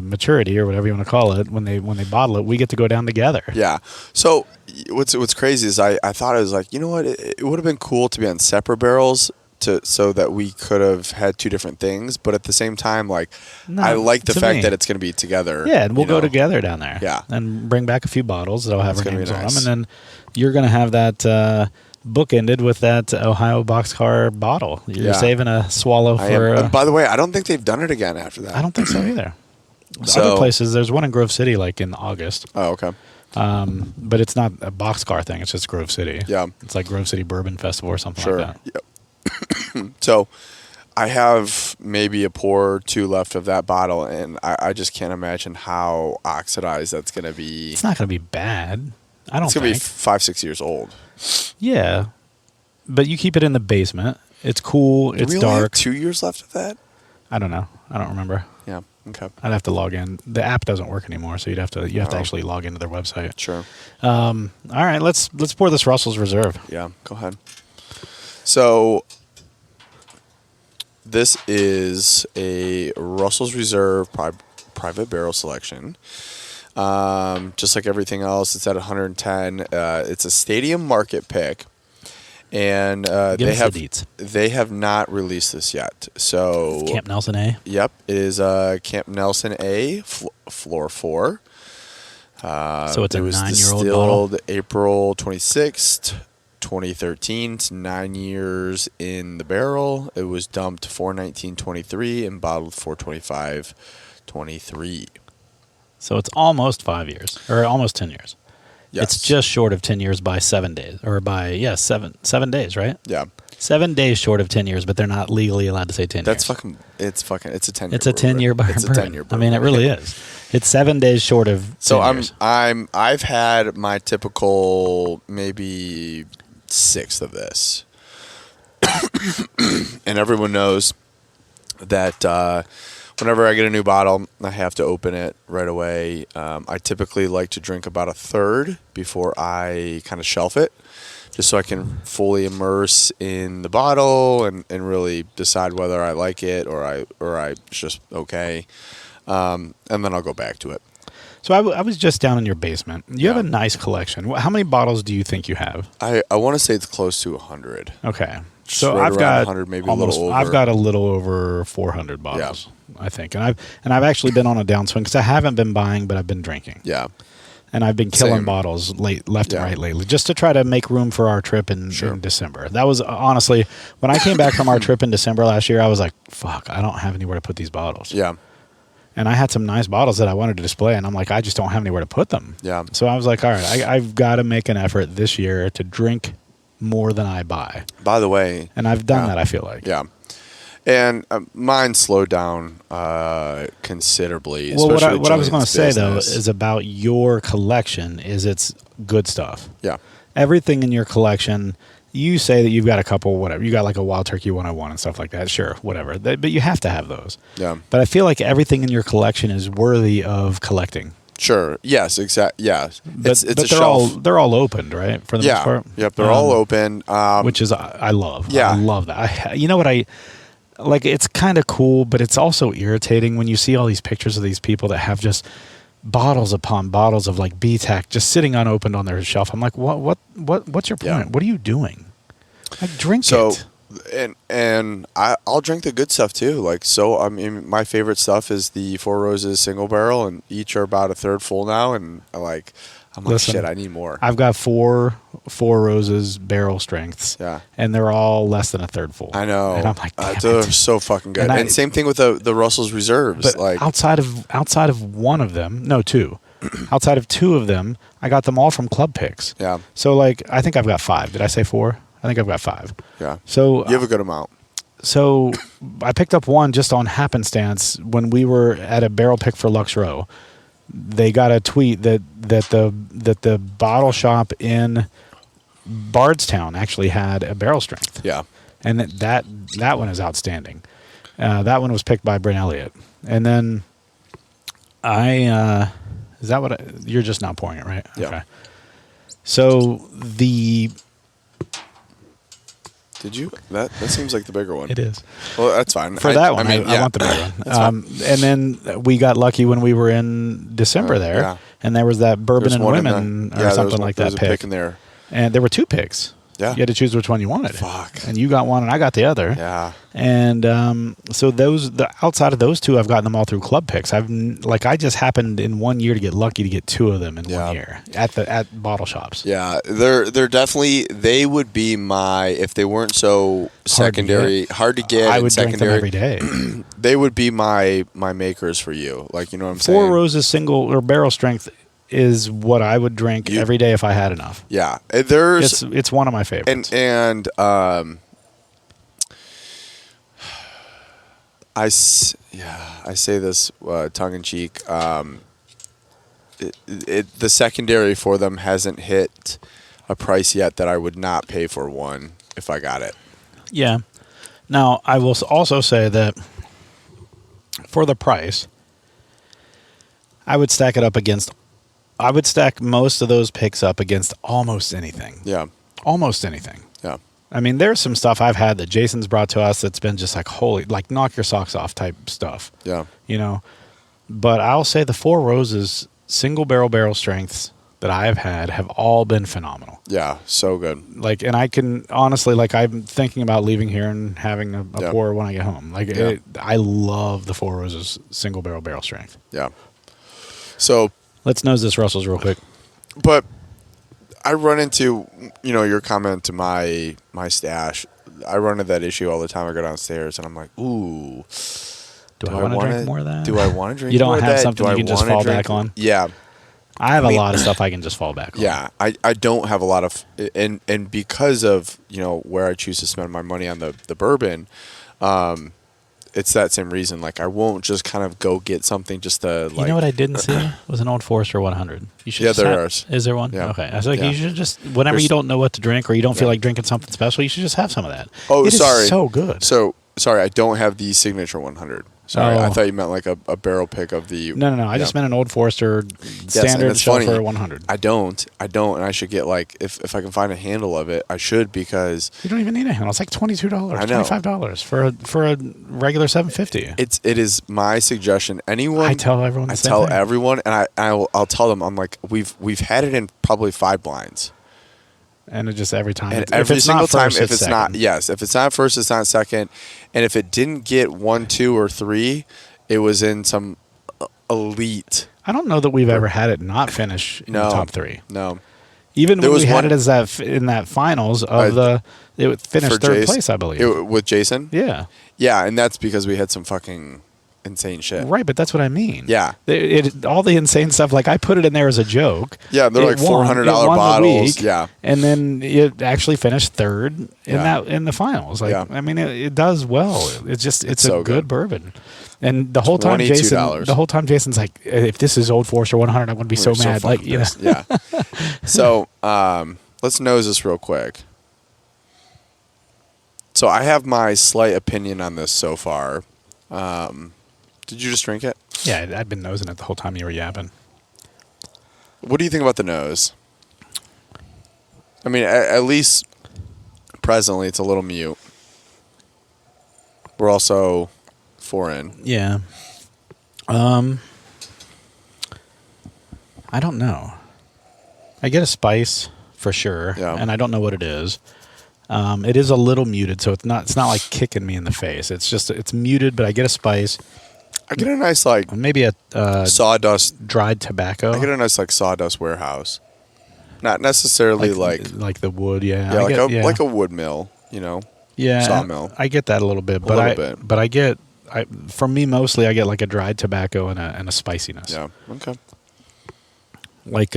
maturity or whatever you want to call it, when they bottle it, we get to go down together. Yeah. So what's crazy is I thought it was like, you know what, it would have been cool to be on separate barrels so that we could have had 2 different things, but at the same time, I like the fact that it's going to be together. Yeah, and we'll go together down there. Yeah. And bring back a few bottles that'll have our names on them, and then you're going to have that. Bookended with that Ohio Boxcar bottle. You're saving a swallow for... by the way, I don't think they've done it again after that. I don't think so either. Other places, there's one in Grove City in August. Oh, okay. But it's not a Boxcar thing. It's just Grove City. Yeah. It's like Grove City Bourbon Festival or something like that. Yep. So I have maybe a pour or 2 left of that bottle, and I just can't imagine how oxidized that's going to be. It's not going to be bad. It's going to be 5-6 years old. Yeah, but you keep it in the basement. It's cool. It's dark. Only have 2 years left of that? I don't know. I don't remember. Yeah. Okay. I'd have to log in. The app doesn't work anymore, so you have to actually log into their website. Sure. All right, let's pour this Russell's Reserve. Yeah. Go ahead. So this is a Russell's Reserve private barrel selection. Just like everything else, it's at 110. It's a stadium market pick, And Give they us have the deets. they have not released this yet. So Camp Nelson A. Yep, it is Camp Nelson A, floor 4. So it's a it was 9-year-old bottle. distilled April 26th, 2013. It's 9 years in the barrel. It was dumped 4/19/23 and bottled 4/25/23. So it's almost 5 years, or almost 10 years. Yes. It's just short of 10 years by 7 days, or by, 7 days, right? Yeah. 7 days short of 10 years, but they're not legally allowed to say 10 That's years. it's a 10 year. It's a 10-year bourbon. It's a 10-year I mean, it really is. It's 7 days short of 10 So years. I've had my typical maybe 6th of this. And everyone knows that whenever I get a new bottle, I have to open it right away. I typically like to drink about a third before I kind of shelf it, just so I can fully immerse in the bottle and really decide whether I like it or I just okay. And then I'll go back to it. So I was just down in your basement. You have Yeah. a nice collection. How many bottles do you think you have? I want to say it's close to 100. Okay. Just So right I've around got 100, maybe almost, a little over. I've got a little over 400 bottles, I think. And I've actually been on a downswing because I haven't been buying, but I've been drinking. Yeah. And I've been killing Same. bottles left Yeah. and right lately, just to try to make room for our trip in December. That was honestly, when I came back from our trip in December last year, I was like, fuck, I don't have anywhere to put these bottles. Yeah. And I had some nice bottles that I wanted to display, and I'm like, I just don't have anywhere to put them. Yeah. So I was like, all right, I've got to make an effort this year to drink more than I buy. By the way. And I've done that, I feel like. Yeah. And mine slowed down considerably. Well, what I was Julian's going to say, though, business. is about your collection is it's good stuff. Yeah. Everything in your collection, you say that you've got a couple, whatever. You got like a Wild Turkey 101 and stuff like that. Sure, whatever. But you have to have those. Yeah. But I feel like everything in your collection is worthy of collecting. Sure. Yes. Exactly. Yeah. But, It's but a shelf. they're all opened, right? For the most part. Yep. They're all open. Which is I love. Yeah. I love that. You know what I like? It's kind of cool, but it's also irritating when you see all these pictures of these people that have just bottles upon bottles of like BTAC just sitting unopened on their shelf. I'm like, what's your point? Yeah. What are you doing? Like, drink So, it. and I'll drink the good stuff too. Like, so I mean, my favorite stuff is the Four Roses single barrel, and each are about a third full now. And I'm like, Listen, shit, I need more. I've got four Roses barrel strengths. Yeah. And they're all less than a third full. I know. And I'm like, damn they're it. so fucking good. And And, same thing with the Russell's Reserves. But Like, outside of one of them, no, two. Outside of two of them, I got them all from Club Picks. yeah, So like, I think I've got 5. Did I say 4? I think I've got 5. yeah. So You have a good amount. So I picked up one just on happenstance when we were at a barrel pick for Lux Row. They got a tweet that the bottle shop in Bardstown actually had a barrel strength. Yeah. And that one is outstanding. That one was picked by Brent Elliott. And then is that what you're just not pouring it, right? Yeah. Okay. So Did you? That seems like the bigger one. it is. Well, that's fine. For that one, I yeah. want the big one. That's fine. And then we got lucky when we were in December there, yeah. and there was that Bourbon There's and one in Women there. or something like that There's a pick. pick in there. And there were 2 picks. Yeah. You had to choose which one you wanted. Fuck. And you got one, and I got the other. Yeah. And so outside of those 2, I've gotten them all through Club Picks. I just happened in 1 year to get lucky to get 2 of them in 1 year at bottle shops. Yeah, they're definitely, they would be my, if they weren't so secondary, hard to get. I and would drink them secondary, every day. They would be my makers for you. Like, you know what I'm Four saying? Roses single or barrel strength is what I would drink every day if I had enough. Yeah, there's It's one of my favorites. and I say this tongue in cheek. The secondary for them hasn't hit a price yet that I would not pay for one if I got it. Yeah. Now, I will also say that for the price, I would stack most of those picks up against almost anything. Yeah. Almost anything. Yeah. I mean, there's some stuff I've had that Jason's brought to us that's been just like, holy, like knock your socks off type stuff. Yeah. You know? But I'll say the Four Roses single barrel strengths that I have had have all been phenomenal. Yeah, so good. Like, and I can honestly, like, I'm thinking about leaving here and having a Yeah. pour when I get home. Like, Yeah. I love the Four Roses single barrel strength. Yeah. So, Let's nose this Russell's real quick. but I run into, your comment to my stash. I run into that issue all the time. I go downstairs and I'm like, ooh. Do I want to drink more of that? Do I want to drink You don't more of have that? something Do you I can just wanna fall drink- back on? Yeah. I have a lot of stuff I can just fall back on. Yeah, I don't have a lot of, and because of where I choose to spend my money on the bourbon, it's that same reason. Like I won't just kind of go get something just to like. You know what I didn't see was an Old Forester 100. You should. Yeah, just there is. Is there one? Yeah. Okay. I was like, Yeah. you should just whenever There's- you don't know what to drink or you don't feel Yeah. like drinking something special, you should just have some of that. Oh, It is sorry. so good. So sorry, I don't have the signature 100. Sorry, I Oh. thought you meant like a barrel pick of the. No. I just meant an Old Forester and standard it's shelf funny. for 100. I don't, and I should get like if I can find a handle of it, I should because You don't even need a handle. It's like $22, I know. $25 for a regular 750. it is my suggestion. Anyone I tell everyone the I same tell thing. everyone, and I'll tell them. I'm like, we've had it in probably 5 blinds, And it just every time. and if every it's single not time, first, if it's not, second. yes, if it's not first, it's not second, and if it didn't get 1, 2, or 3, it was in some elite. I don't know that we've ever had it not finish in the No. top 3. No, Even There when was we had one- it as in that finals of it finished for third Jace- place, I believe. with Jason. Yeah. Yeah, and that's because we had some fucking insane shit. Right, but that's what I mean. Yeah. All the insane stuff, like I put it in there as a joke. Yeah, they're It like $400 won the bottles. week, Yeah. and then it actually finished third Yeah. in the finals. Like, Yeah. I mean, it does well. It's so a good. good bourbon. And the whole time, $22. Jason's like, if this is Old Forester 100, I'm going to be so We're mad. Like, fucking pissed. Yeah. So let's nose this real quick. So I have my slight opinion on this so far. Did you just drink it? yeah, I'd been nosing it the whole time you were yapping. What do you think about the nose? I mean, at least presently, it's a little mute. We're also 4 in. Yeah. I don't know. I get a spice for sure, Yeah. and I don't know what it is. It is a little muted, so it's not like kicking me in the face. It's muted, but I get a spice. I get a nice like Maybe a sawdust. dried tobacco. I get a nice like sawdust warehouse. Not necessarily like the wood, yeah. yeah, I like get, a wood mill, yeah, sawmill. I get that a little bit, but little bit. but I get for me mostly I get like a dried tobacco and a spiciness. Yeah. Okay. Like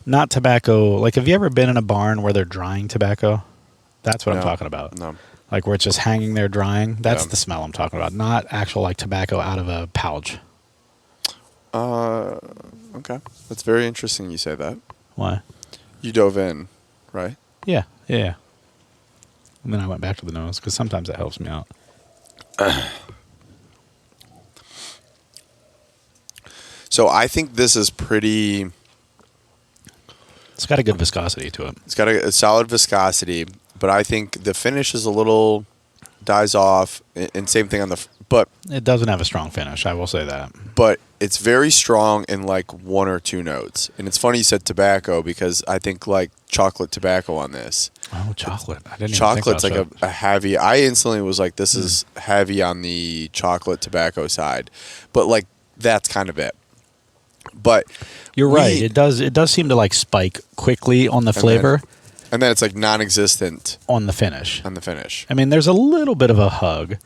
not tobacco. Like, have you ever been in a barn where they're drying tobacco? That's what I'm No. talking about. No. Like where it's just hanging there drying. That's Yeah. the smell I'm talking about. Not actual like tobacco out of a pouch. Okay. That's very interesting you say that. Why? You dove in, right? Yeah. And then I went back to the nose because sometimes that helps me out. So I think this is pretty. It's got a good viscosity to it. It's got a solid viscosity, but I think the finish is a little dies off, and same thing on the. But It doesn't have a strong finish. I will say that. it's very strong in like 1 or 2 notes, and it's funny you said tobacco because I think like chocolate tobacco on this. Oh, chocolate! I didn't. Chocolate's even like think about a heavy. I instantly was like, this is heavy on the chocolate tobacco side, but like that's kind of it. But You're right. It does seem to like spike quickly on the flavor, and then it's like non-existent on the finish. on the finish. I mean, there's a little bit of a hug,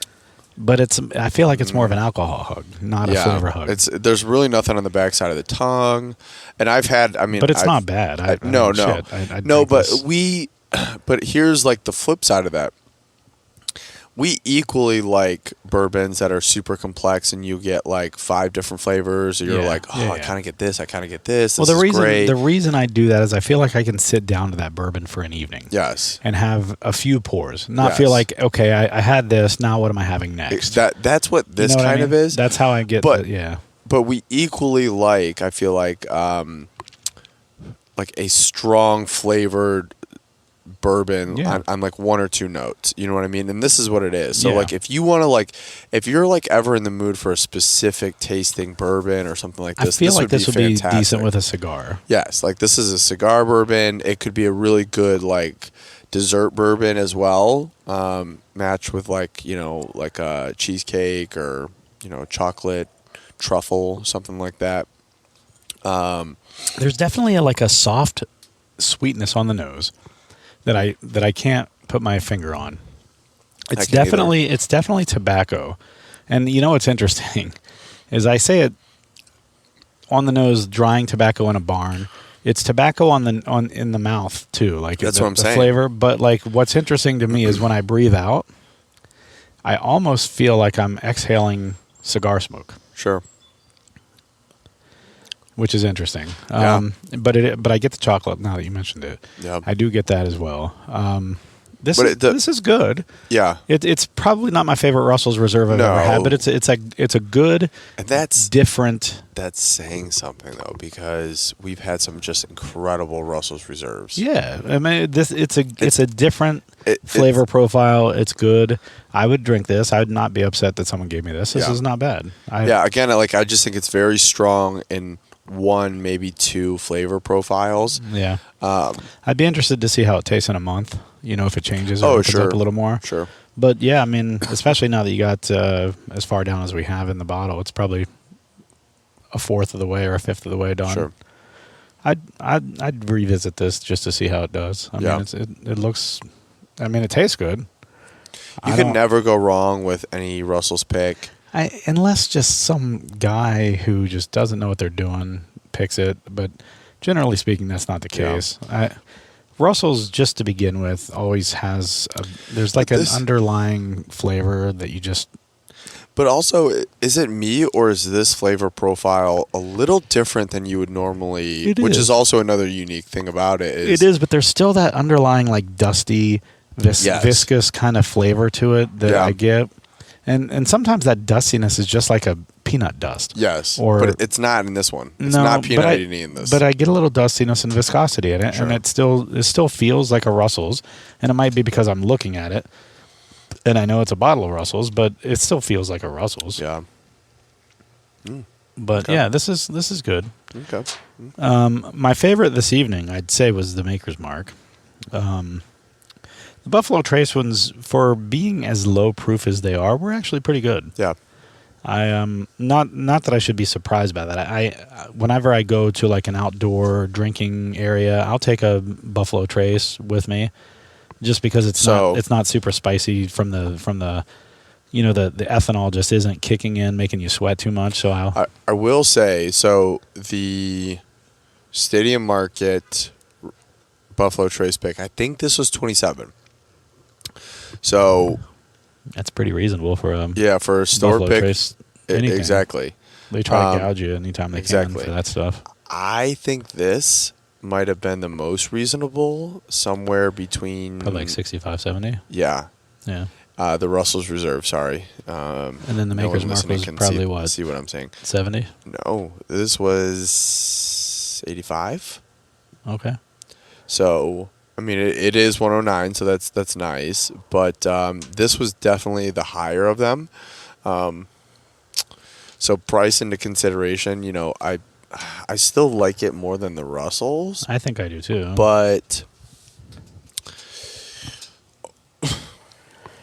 but I feel like it's more of an alcohol hug, not a flavor hug. There's really nothing on the backside of the tongue, and I've had. I mean, but it's I've- not bad. no. I'd No, drink but this. but here's like the flip side of that. We equally like bourbons that are super complex, and you get like 5 different flavors. Or you're Yeah, like, oh, yeah, I yeah. kind of get this. I kind of get this. Well, This is great. the reason I do that is I feel like I can sit down to that bourbon for an evening. Yes. And have a few pours, not Yes. feel like, okay, I had this. Now what am I having next? That's what this You know what I kind of mean? is. That's how I get. But- Yeah. But we equally like. I feel like a strong flavored bourbon Yeah. on like one or two notes. You know what I mean? And this is what it is. So Yeah. like if you want to if you're like ever in the mood for a specific tasting bourbon or something like this, I feel like this would be fantastic. decent with a cigar. Yes, like this is a cigar bourbon. It could be a really good like dessert bourbon as well, matched with like a cheesecake or chocolate truffle, something like that. There's definitely a soft sweetness on the nose that I can't put my finger on. It's definitely tobacco. And what's interesting is I say it on the nose, drying tobacco in a barn. It's tobacco in the mouth too, like that's the, what I'm the saying. flavor. But like what's interesting to me is when I breathe out, I almost feel like I'm exhaling cigar smoke. Sure. Which is interesting. Yeah. But I get the chocolate now that you mentioned it. Yeah. I do get that as well. This is good. Yeah. It's probably not my favorite Russell's Reserve I've ever had, but it's a good And that's different. That's saying something though, because we've had some just incredible Russell's Reserves. Yeah, I mean it's a different flavor profile. It's good. I would drink this. I would not be upset that someone gave me this. This is not bad. Again, I just think it's very strong in one, maybe two flavor profiles. Yeah. I'd be interested to see how it tastes in a month. If it changes or opens up a little more. Sure. But yeah, I mean, especially now that you got as far down as we have in the bottle, it's probably a fourth of the way or a fifth of the way done. Sure. I'd revisit this just to see how it does. I mean, it looks. I mean, it tastes good. You can never go wrong with any Russell's pick. Unless just some guy who just doesn't know what they're doing picks it. But generally speaking, that's not the case. Russell's, just to begin with, always has there's like an underlying flavor that you just. But also, is it me or is this flavor profile a little different than you would normally? Which is also another unique thing about it. It is, but there's still that underlying like dusty, viscous kind of flavor to it that I get. And sometimes that dustiness is just like a peanut dust. Yes, but it's not in this one. It's not peanutty in this. But I get a little dustiness and viscosity in it, and it still feels like a Russell's. And it might be because I'm looking at it, and I know it's a bottle of Russell's, but it still feels like a Russell's. Yeah. But yeah, this is good. Okay. My favorite this evening, I'd say, was the Maker's Mark. The Buffalo Trace ones, for being as low proof as they are, were actually pretty good. Yeah. I not that I should be surprised by that. I whenever I go to like an outdoor drinking area, I'll take a Buffalo Trace with me, just because it's not super spicy from the the ethanol just isn't kicking in, making you sweat too much. So I will say, so the Stadium Market Buffalo Trace pick, I think this was 27. So that's pretty reasonable for a for a store Buffalo pick. Trace. Exactly. They try to gouge you anytime they can for that stuff. I think this might have been the most reasonable, somewhere between Probably like 65, 70. Yeah. Yeah. The Russell's Reserve, sorry. And then the Maker's Mark was probably what? See what I'm saying? 70? No, this was 85. Okay. So, I mean, it is 109, so that's nice. But this was definitely the higher of them. So price into consideration, I still like it more than the Russells. I think I do too. But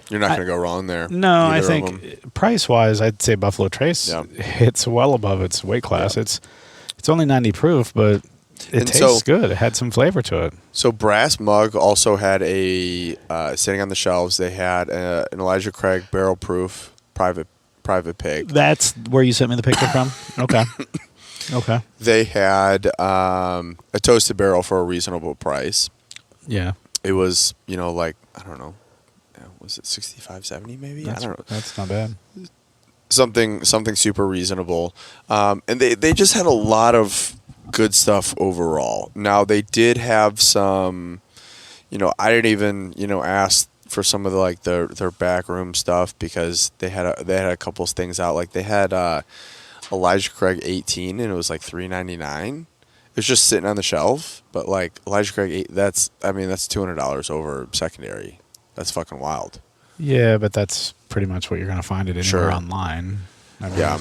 you're not going to go wrong there. No, I think price-wise, I'd say Buffalo Trace hits well above its weight class. Yeah. It's only 90 proof, but it tastes good. It had some flavor to it. So Brass Mug also had sitting on the shelves, they had an Elijah Craig barrel proof private pig. That's where you sent me the picture from? Okay. Okay. They had a toasted barrel for a reasonable price. Yeah. It was, like, I don't know, was it 65, 70 maybe? I don't know. That's not bad. Something super reasonable. And they just had a lot of good stuff overall. Now, they did have some, I didn't even, ask for some of the their backroom stuff, because they had a couple of things out. Like they had Elijah Craig 18, and it was like $3.99, it's just sitting on the shelf. But like Elijah Craig, that's $200 over secondary. That's fucking wild. Yeah, but that's pretty much what you're going to find it anywhere online. I mean, Yeah.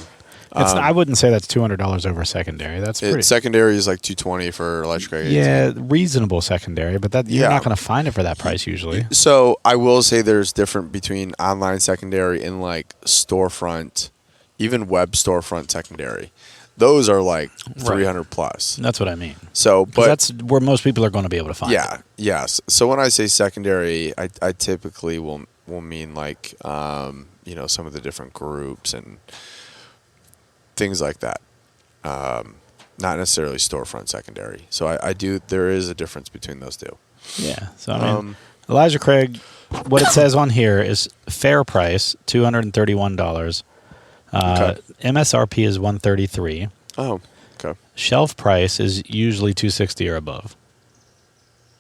I wouldn't say that's $200 over secondary. That's pretty. Secondary is like $220 for Elijah Craig. Yeah, reasonable secondary, but that you're Yeah. not going to find it for that price usually. So I will say there's different between online secondary and like storefront, even web storefront secondary. Those are like 300 plus. That's what I mean. So, 'Cause but that's where most people are going to be able to find it. yes. So when I say secondary, I typically will mean like some of the different groups and things like that. Not necessarily storefront secondary. So I do. There is a difference between those two. Yeah. So I mean, Elijah Craig, what it says on here is fair price $231. Okay. MSRP is $133. Oh, okay. Shelf price is usually $260 or above.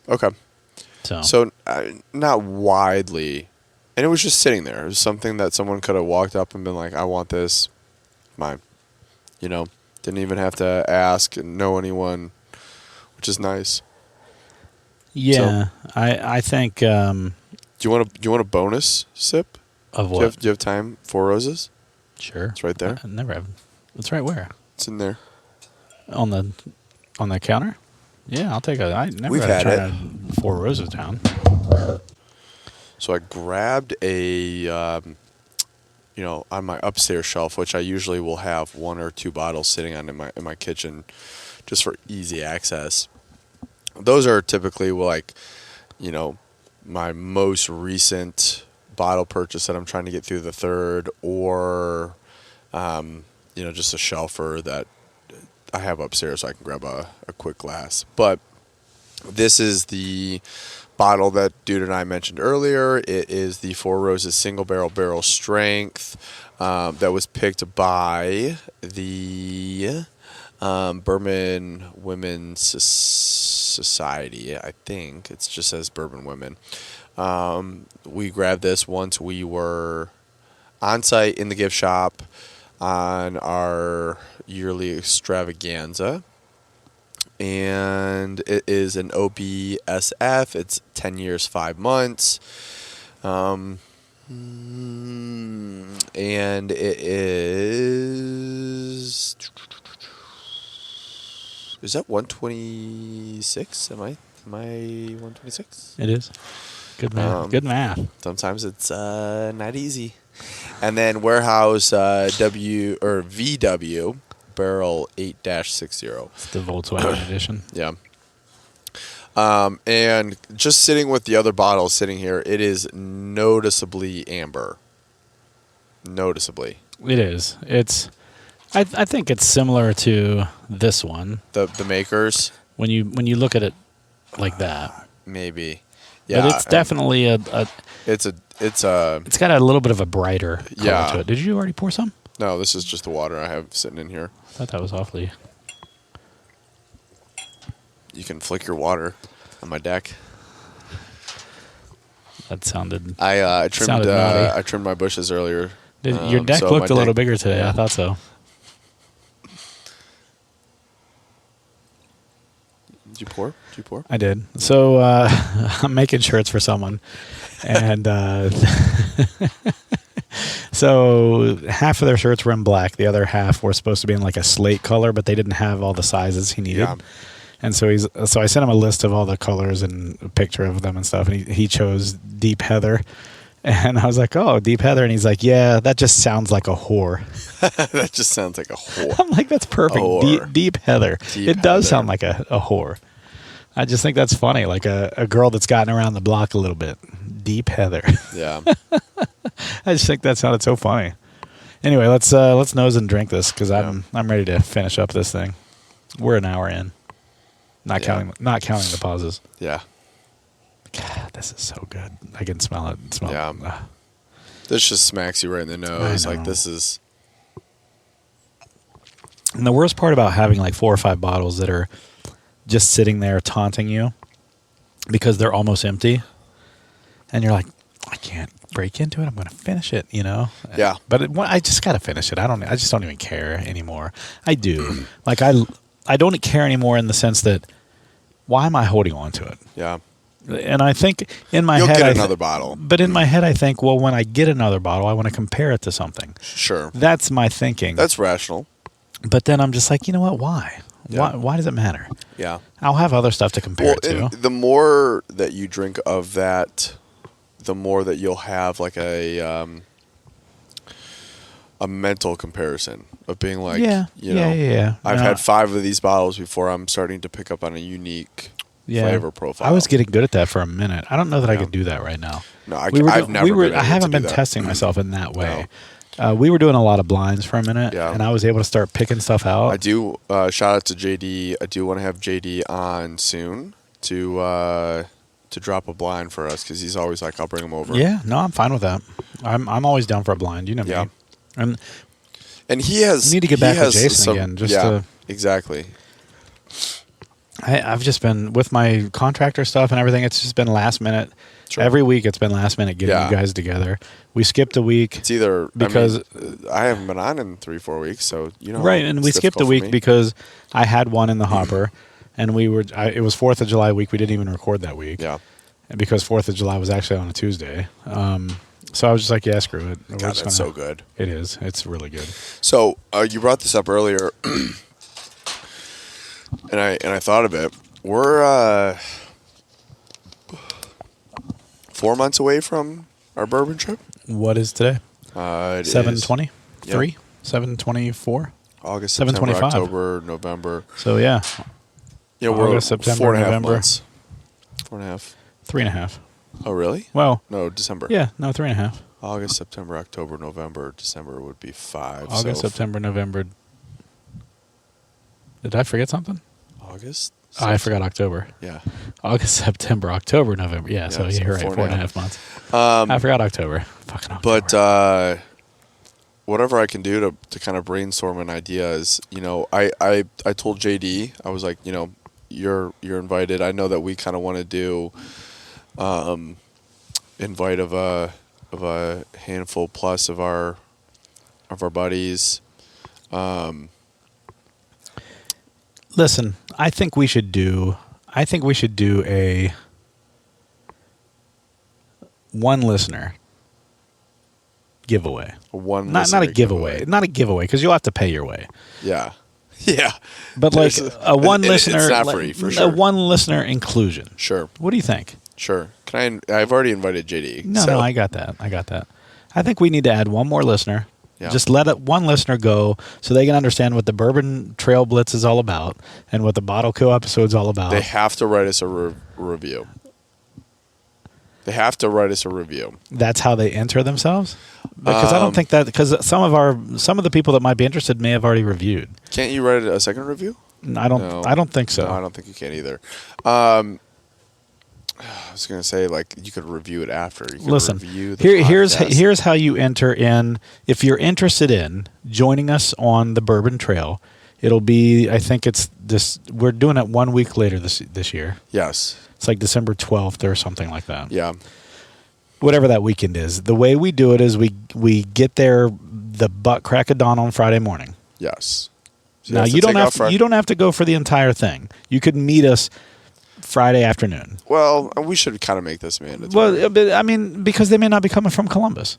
Okay. So not widely, and it was just sitting there. It was something that someone could have walked up and been like, "I want this, mine." Didn't even have to ask and know anyone, which is nice. yeah, I think Do you want a bonus sip? of what? Do you have time? Four Roses. Sure, It's right there. I never have. It's right where? It's in there. On the counter? Yeah, I'll take a. I never We've had had a Four Roses down. So I grabbed a, on my upstairs shelf, which I usually will have one or two bottles sitting on in my kitchen, just for easy access. Those are typically like, my most recent bottle purchase that I'm trying to get through the third, or, just a shelfer that I have upstairs so I can grab a quick glass. But this is the bottle that Dude and I mentioned earlier. It is the Four Roses single barrel strength that was picked by the Bourbon Women's Society. I think it just says Bourbon Women. We grabbed this once we were on site in the gift shop on our yearly extravaganza. And it is an OBSF. It's 10 years, 5 months. And it is... Is that 126? Am I 126? It is. Good math. Good math. Sometimes it's not easy. And then Warehouse VW barrel 8-60. It's the Volkswagen edition. Yeah. And just sitting with the other bottles sitting here, it is noticeably amber. Noticeably. It is. It's. I think it's similar to this one. The makers. When you look at it like that. Maybe. Yeah. But it's definitely It's got a little bit of a brighter color to it. Did you already pour some? No, this is just the water I have sitting in here. I thought that was awfully. You can flick your water on my deck. That sounded. I trimmed sounded naughty. I trimmed my bushes earlier. Your deck so looked my a little deck- bigger today. yeah. I thought so. Did you pour? I did. So I'm making shirts for someone, and so half of their shirts were in black. The other half were supposed to be in like a slate color, but they didn't have all the sizes he needed. Yeah. And so I sent him a list of all the colors and a picture of them and stuff, and he chose deep heather. And I was like, "Oh, deep heather," and he's like, "Yeah, that just sounds like a whore." That just sounds like a whore. I'm like, "That's perfect, Whore. deep heather." Deep It does heather. sound like a whore. I just think that's funny, like a girl that's gotten around the block a little bit. Deep heather. Yeah. I just think that sounded so funny. Anyway, let's nose and drink this because I'm ready to finish up this thing. We're an hour in, not counting the pauses. Yeah. God, this is so good. I can smell it. Yeah. This just smacks you right in the nose. I Like know. this is. And the worst part about having like 4 or 5 bottles that are just sitting there taunting you because they're almost empty, and you're like, I can't break into it. I'm going to finish it, Yeah. But I just got to finish it. I just don't even care anymore. I do. Like I I don't care anymore in the sense that why am I holding on to it? Yeah. And I think in my You'll head, get another bottle. But in my head, I think, well, when I get another bottle, I want to compare it to something. Sure. That's my thinking. That's rational. But then I'm just like, you know what? Why? Yeah. Why does it matter? Yeah. I'll have other stuff to compare it to. And the more that you drink of that, the more that you'll have like a mental comparison of being like, yeah. I've had 5 of these bottles before I'm starting to pick up on a unique flavor profile. I was getting good at that for a minute. I don't know that I could do that right now. No, I've never been able I haven't to do been that. testing myself in that way. We were doing a lot of blinds for a minute, and I was able to start picking stuff out. I do. Shout out to JD. I do want to have JD on soon to drop a blind for us because he's always like, I'll bring him over. Yeah, no, I'm fine with that. I'm always down for a blind. You know me. And he has. We need to get back with Jason again. Exactly. I've just been with my contractor stuff and everything. It's just been last minute. Sure. Every week it's been last minute getting you guys together. We skipped a week. It's either because I haven't been on in 3-4 weeks, so right. And we skipped a week because I had one in the hopper, and it was 4th of July week. We didn't even record that week. Yeah, and because 4th of July was actually on a Tuesday. So I was just like, yeah, screw it. God, that's so good. It is. It's really good. So you brought this up earlier, and I thought of it. We're 4 months away from our bourbon trip. What is today? 7/20? Yep. 3? 7/24? August, September, 7/25. October, November. So yeah. Yeah, we're August, September, 4.5 November. months. 4.5. 3.5. Oh, really? Well, no, December. Yeah, no, 3.5. August, September, October, November, December would be 5. August, September, November. Did I forget something? August? Oh, I forgot October. Yeah. August, September, October, November. Yeah, so you're right. 4.5 months. I forgot October. Fucking October. But whatever I can do to kind of brainstorm an idea is, I told JD, I was like, you're invited. I know that we kind of want to do invite of a handful plus of our buddies. Listen, I think we should do a one listener giveaway. Not a giveaway. Not a giveaway because you'll have to pay your way. Yeah. Yeah. But like a one listener, it's not free, for sure. A one listener inclusion. Sure. What do you think? Sure. I've already invited JD. No, I got that. I think we need to add one more listener. Yeah. Just let one listener go so they can understand what the Bourbon Trail Blitz is all about and what the Bottle Co. episode's all about. They have to write us a review. That's how they enter themselves? Because I don't think that, because some of the people that might be interested may have already reviewed. Can't you write a second review? I don't think so. No, I don't think you can either. I was going to say, like, you could review it after. You could Listen, review the here's how you enter in. If you're interested in joining us on the Bourbon Trail, it'll be, I think it's this, we're doing it 1 week later this year. Yes. It's like December 12th or something like that. Yeah. Whatever that weekend is. The way we do it is we get there the butt crack of dawn on Friday morning. Yes. So now you don't have to go for the entire thing. You could meet us Friday afternoon. Well, we should kind of make this mandatory. Well, but, I mean, because they may not be coming from Columbus.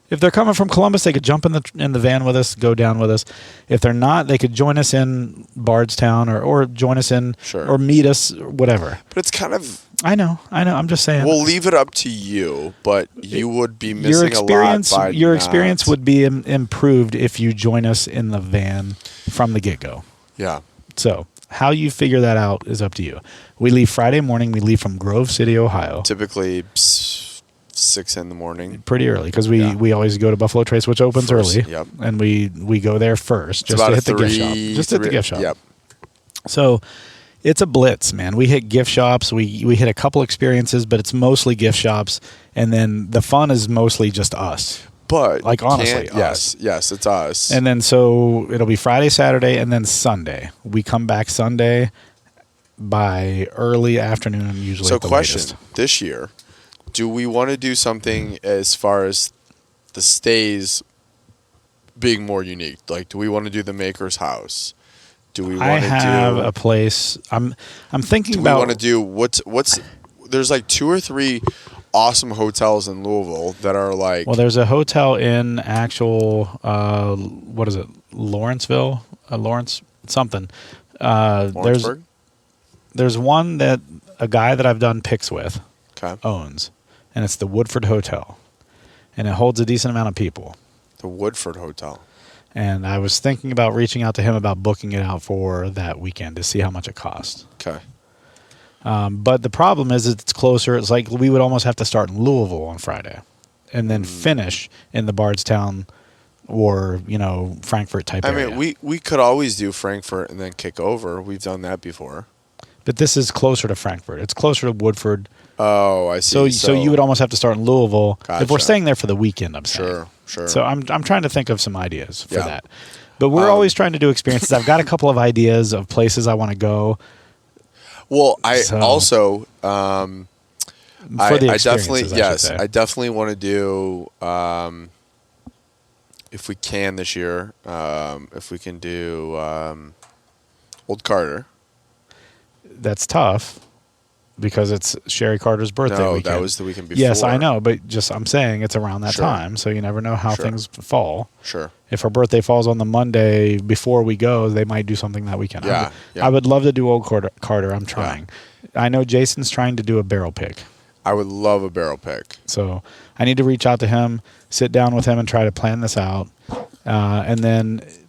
If they're coming from Columbus, they could jump in the van with us, go down with us. If they're not, they could join us in Bardstown or join us in or meet us, whatever. But it's kind of... I know. I'm just saying. We'll leave it up to you, but you would be missing a lot by your experience would be improved if you join us in the van from the get-go. Yeah. So how you figure that out is up to you. We leave Friday morning. We leave from Grove City, Ohio. Typically 6 in the morning. Pretty early because we always go to Buffalo Trace, which opens first, early. Yep. And we go there first just to hit the gift shop. Just hit the gift shop. Yep. So it's a blitz, man. We hit gift shops. We hit a couple experiences, but it's mostly gift shops. And then the fun is mostly just us. But like honestly, us. Yes, it's us. And then so it'll be Friday, Saturday, and then Sunday. We come back Sunday by early afternoon, usually. So at the question, latest. This year, do we want to do something as far as the stays being more unique? Like, do we want to do the Maker's House? Do we I want to have do a place. I'm thinking Do we about. want to do what's there's like 2 or 3 awesome hotels in Louisville that are like Well, there's a hotel in actual what is it, Lawrenceville, Lawrence something. Lawrenceburg? There's one that a guy that I've done pics with Okay. owns, and it's the Woodford Hotel, and it holds a decent amount of people. The Woodford Hotel. And I was thinking about reaching out to him about booking it out for that weekend to see how much it costs. Okay. But the problem is it's closer. It's like we would almost have to start in Louisville on Friday and then finish in the Bardstown or, Frankfurt type area. I mean, we could always do Frankfurt and then kick over. We've done that before. But this is closer to Frankfurt. It's closer to Woodford. Oh, I see. So you would almost have to start in Louisville. Gotcha. If we're staying there for the weekend, I'm saying. Sure. So I'm trying to think of some ideas for Yeah. that. But we're always trying to do experiences. I've got a couple of ideas of places I want to go. Well, I So- also For the I definitely experiences, I should say. I definitely want to do if we can this year, if we can do Old Carter. That's tough because it's Sherry Carter's birthday No, weekend. that was the weekend before. Yes, I know, but I'm saying it's around that Sure. time, so you never know how Sure. things fall. Sure. If her birthday falls on the Monday before we go, they might do something that weekend. Yeah, I would love to do Old Carter. I'm trying. I know Jason's trying to do a barrel pick. I would love a barrel pick. So I need to reach out to him, sit down with him, and try to plan this out.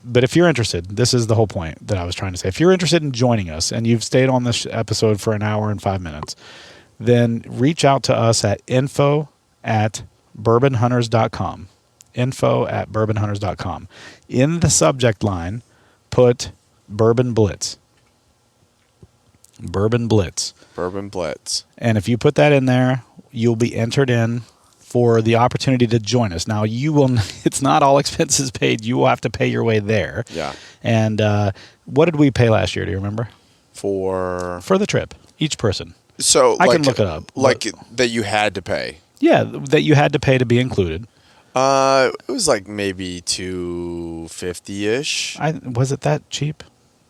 But if you're interested, this is the whole point that I was trying to say. If you're interested in joining us and you've stayed on this episode for an hour and 5 minutes, then reach out to us at info@bourbonhunters.com. info@bourbonhunters.com. In the subject line, put Bourbon Blitz. Bourbon Blitz. Bourbon Blitz. And if you put that in there, you'll be entered in for the opportunity to join us. Now, it's not all expenses paid. You will have to pay your way there. Yeah. And what did we pay last year? Do you remember? For For the trip, each person. so I like, can look it up. Like that you had to pay. Yeah, that you had to pay to be included. It was like maybe $250-ish. Was it that cheap?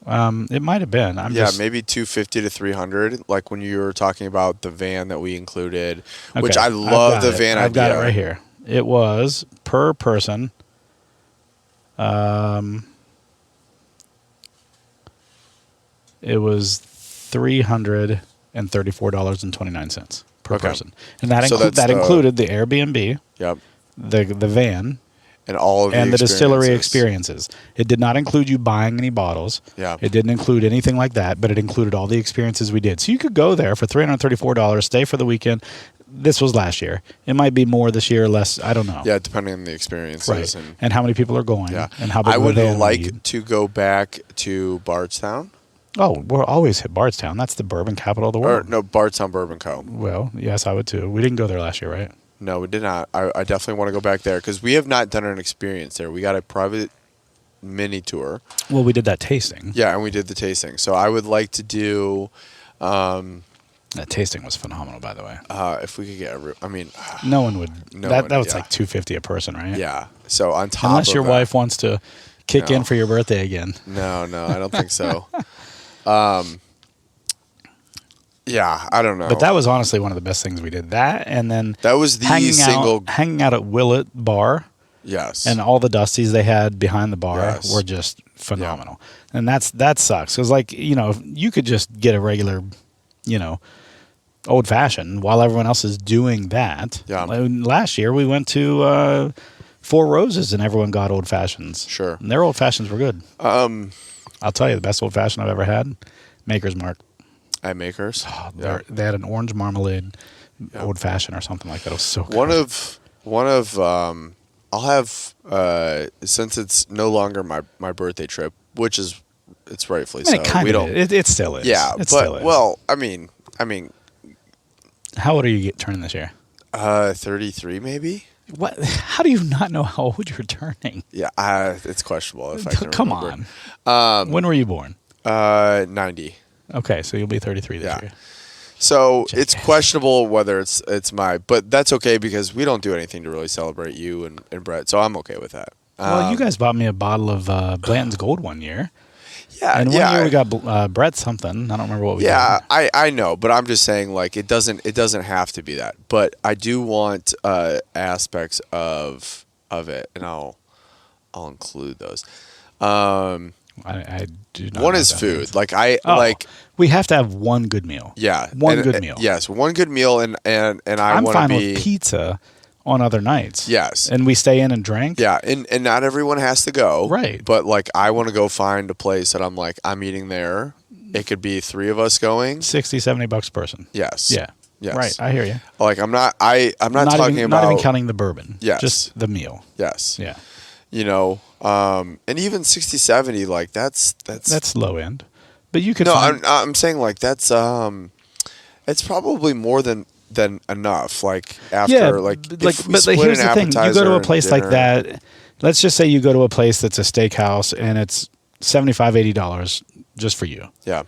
It might have been. Maybe $250 to $300. Like when you were talking about the van that we included, Okay, which I love the van idea. I've got it right here. It was per person. It was $334.29 per Okay. person, and that So that's the- included the Airbnb, Yep. the van, And all of and the distillery experiences. experiences. It did not include you buying any bottles. Yeah. It didn't include anything like that, but it included all the experiences we did. So you could go there for $334, stay for the weekend. This was last year. It might be more this year, less. I don't know. Yeah, depending on the experiences. Right. And And how many people are going. yeah. And how big I of a would van we like need. to go back to Bardstown. Oh, we're always at Bardstown. That's the bourbon capital of the Or world. no, Bardstown Bourbon Co. Well, yes, I would too. We didn't go there last year, right? No, we did not. I definitely want to go back there because we have not done an experience there. We got a private mini tour. Well, we did that tasting. Yeah, and we did the tasting. So I would like to do, That tasting was phenomenal, by the way. if we could get, No one would. No that one, was yeah. like $250 a person, right? yeah. So on top Unless of your that- wife wants to kick No. in for your birthday again. No, I don't think so. Yeah, I don't know. But that was honestly one of the best things we did. That and then That was the hanging out at Willett Bar. Yes. And all the Dusties they had behind the bar Yes. were just phenomenal. And that sucks. Because, you could just get a regular, old fashioned while everyone else is doing that. Yeah. Last year we went to Four Roses and everyone got old fashions. Sure. And their old fashions were good. I'll tell you, the best old fashioned I've ever had, Maker's Mark. At Makers. They had an orange marmalade old fashioned or something like that. It was so good. One of I'll have since it's no longer my birthday trip, which is it's rightfully so. It kind we of don't. is. It still is. Yeah, it still but is. well, I mean, How old are you turning this year? 33 maybe. What? How do you not know how old you're turning? Yeah, it's questionable if I can Come remember. on. When were you born? 90. Okay, so you'll be 33 this year. So it's questionable whether it's but that's okay because we don't do anything to really celebrate you and Brett, so I'm okay with that. Well, you guys bought me a bottle of Blanton's Gold one year. Yeah, And one year we got Brett something. I don't remember what we got. Yeah, I know, but I'm just saying, like, it doesn't have to be that. But I do want aspects of it, and I'll include those. I do not. One know is what that food. means. Like We have to have one good meal. Yeah, One good meal. Yes, one good meal, and I I'm want to fine be with pizza on other nights. Yes, and we stay in and drink. Yeah, and not everyone has to go. Right. But like, I want to go find a place that I'm eating there. It could be 3 of us going. $60-$70 a person. Yes. Yeah. Yes. Right. I hear you. Like, I'm not talking about not even counting the bourbon. Yes. Just the meal. Yes. Yeah. You know, and even 60, 70, like that's low end. But you could. No, I'm saying like that's it's probably more than enough. Like after but here's the thing: you go to a place like that. Let's just say you go to a place that's a steakhouse and it's $75-$80 just for you. Yeah.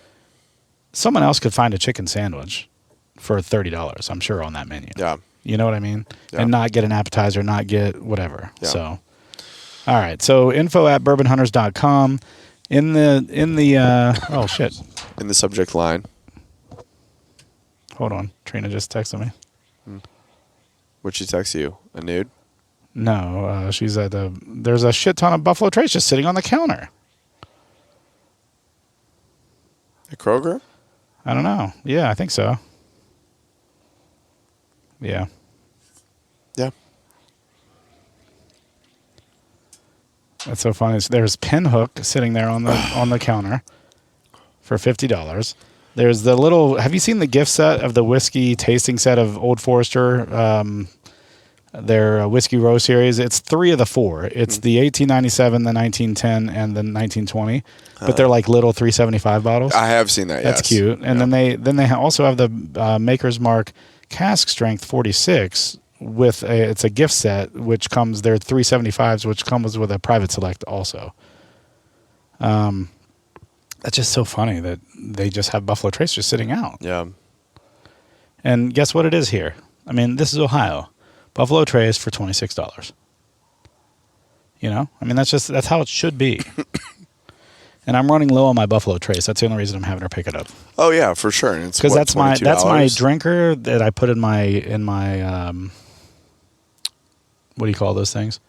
Someone else could find a chicken sandwich for $30, I'm sure, on that menu. Yeah. You know what I mean? Yeah. And not get an appetizer, not get whatever. Yeah. So, all right. So info@bourbonhunters.com. In the oh shit. In the subject line. Hold on. Trina just texted me. What'd she text you? A nude? No, she's at there's a shit ton of Buffalo Trace just sitting on the counter. At Kroger? I don't know. Yeah, I think so. Yeah. Yeah. That's so funny. There's Pinhook sitting there on the counter for $50. There's the little. Have you seen the gift set of the whiskey tasting set of Old Forester? Their whiskey row series. It's 3 of the 4. It's the 1897, the 1910, and the 1920. But they're like little 375 bottles. I have seen that. That's cute. And then they also have the Maker's Mark cask strength 46 with it's a gift set which comes. They're 375s, which comes with a private select also. That's just so funny that they just have Buffalo Trace just sitting out. Yeah. And guess what it is here? I mean, this is Ohio. Buffalo Trace for $26. You know? I mean, that's how it should be. And I'm running low on my Buffalo Trace. That's the only reason I'm having her pick it up. Oh yeah, for sure. Because that's my drinker that I put in my what do you call those things?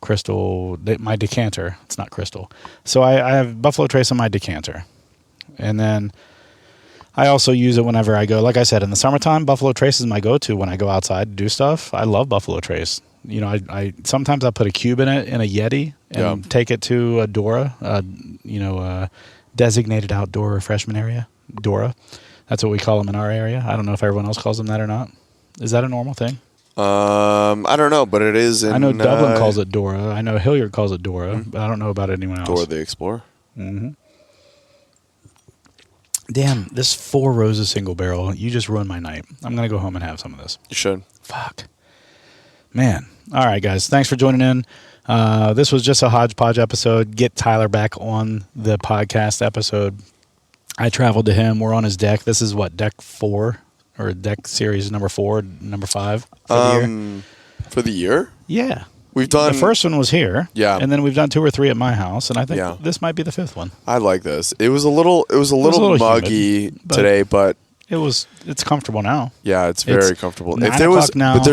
Crystal, my decanter. It's not crystal. So I have Buffalo Trace in my decanter. And then I also use it whenever I go. Like I said, in the summertime, Buffalo Trace is my go-to when I go outside to do stuff. I love Buffalo Trace. You know, I sometimes I put a cube in it in a Yeti and take it to a Dora, designated outdoor refreshment area. Dora. That's what we call them in our area. I don't know if everyone else calls them that or not. Is that a normal thing? I don't know, but it is. I know Dublin calls it Dora. I know Hilliard calls it Dora, but I don't know about anyone else. Dora the Explorer. Mm-hmm. Damn, this 4 Roses single barrel. You just ruined my night. I'm going to go home and have some of this. You should. Fuck. Man. All right, guys. Thanks for joining in. This was just a hodgepodge episode. Get Tyler back on the podcast episode. I traveled to him. We're on his deck. This is what, deck 4? Or deck series number 4, number 5 for the year? For the year? Yeah. We've done... The first one was here. Yeah. And then we've done 2 or 3 at my house, and I think this might be the 5th one. I like this. It was a little muggy humid, today, but... It's comfortable now. Yeah, it's very comfortable. 9 o'clock now. But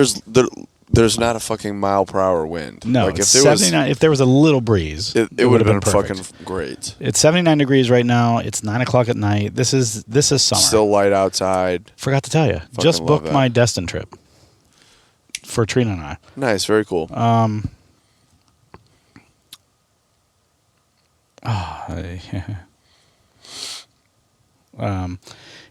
there's not a fucking mile per hour wind. No, like if there was a little breeze, it would have been perfect. fucking great. It's 79 degrees right now. It's 9 o'clock at night. This is summer. Still light outside. Forgot to tell you. Just booked my Destin trip for Trina and I. Nice, very cool.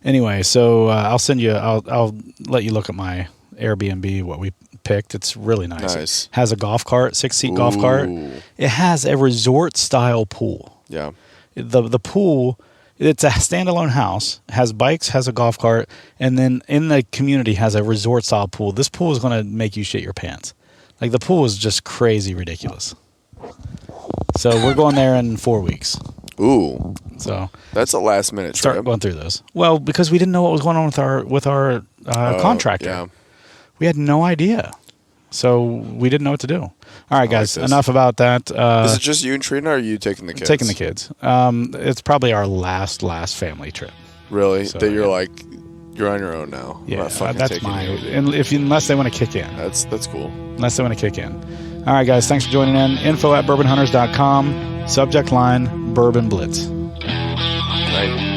Anyway, so I'll send you. I'll let you look at my Airbnb. What we picked. It's really nice. It has a golf cart, 6-seat golf cart. It has a resort style pool. Yeah. The pool. It's a standalone house. Has bikes. Has a golf cart, and then in the community has a resort style pool. This pool is going to make you shit your pants. Like the pool is just crazy ridiculous. So we're going there in 4 weeks. Ooh. So that's a last minute trip. Start going through those. Well, because we didn't know what was going on with our contractor. Yeah. We had no idea. So we didn't know what to do. All right, guys, this. enough about that. Is it just you and Trina, or are you taking the kids? Taking the kids. It's probably our last family trip. Really? So, that you're yeah. like, you're on your own now. I'm Yeah, not fucking that's taking you. unless they want to kick in. That's cool. Unless they want to kick in. All right, guys, thanks for joining in. info@bourbonhunters.com. Subject line, Bourbon Blitz. Right.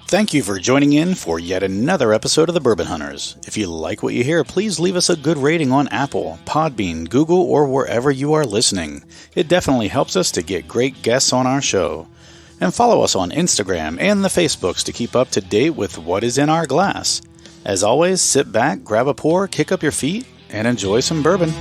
Thank you for joining in for yet another episode of the Bourbon Hunters. If you like what you hear, please leave us a good rating on Apple, Podbean, Google, or wherever you are listening. It definitely helps us to get great guests on our show. And follow us on Instagram and the Facebooks to keep up to date with what is in our glass. As always, sit back, grab a pour, kick up your feet, and enjoy some bourbon.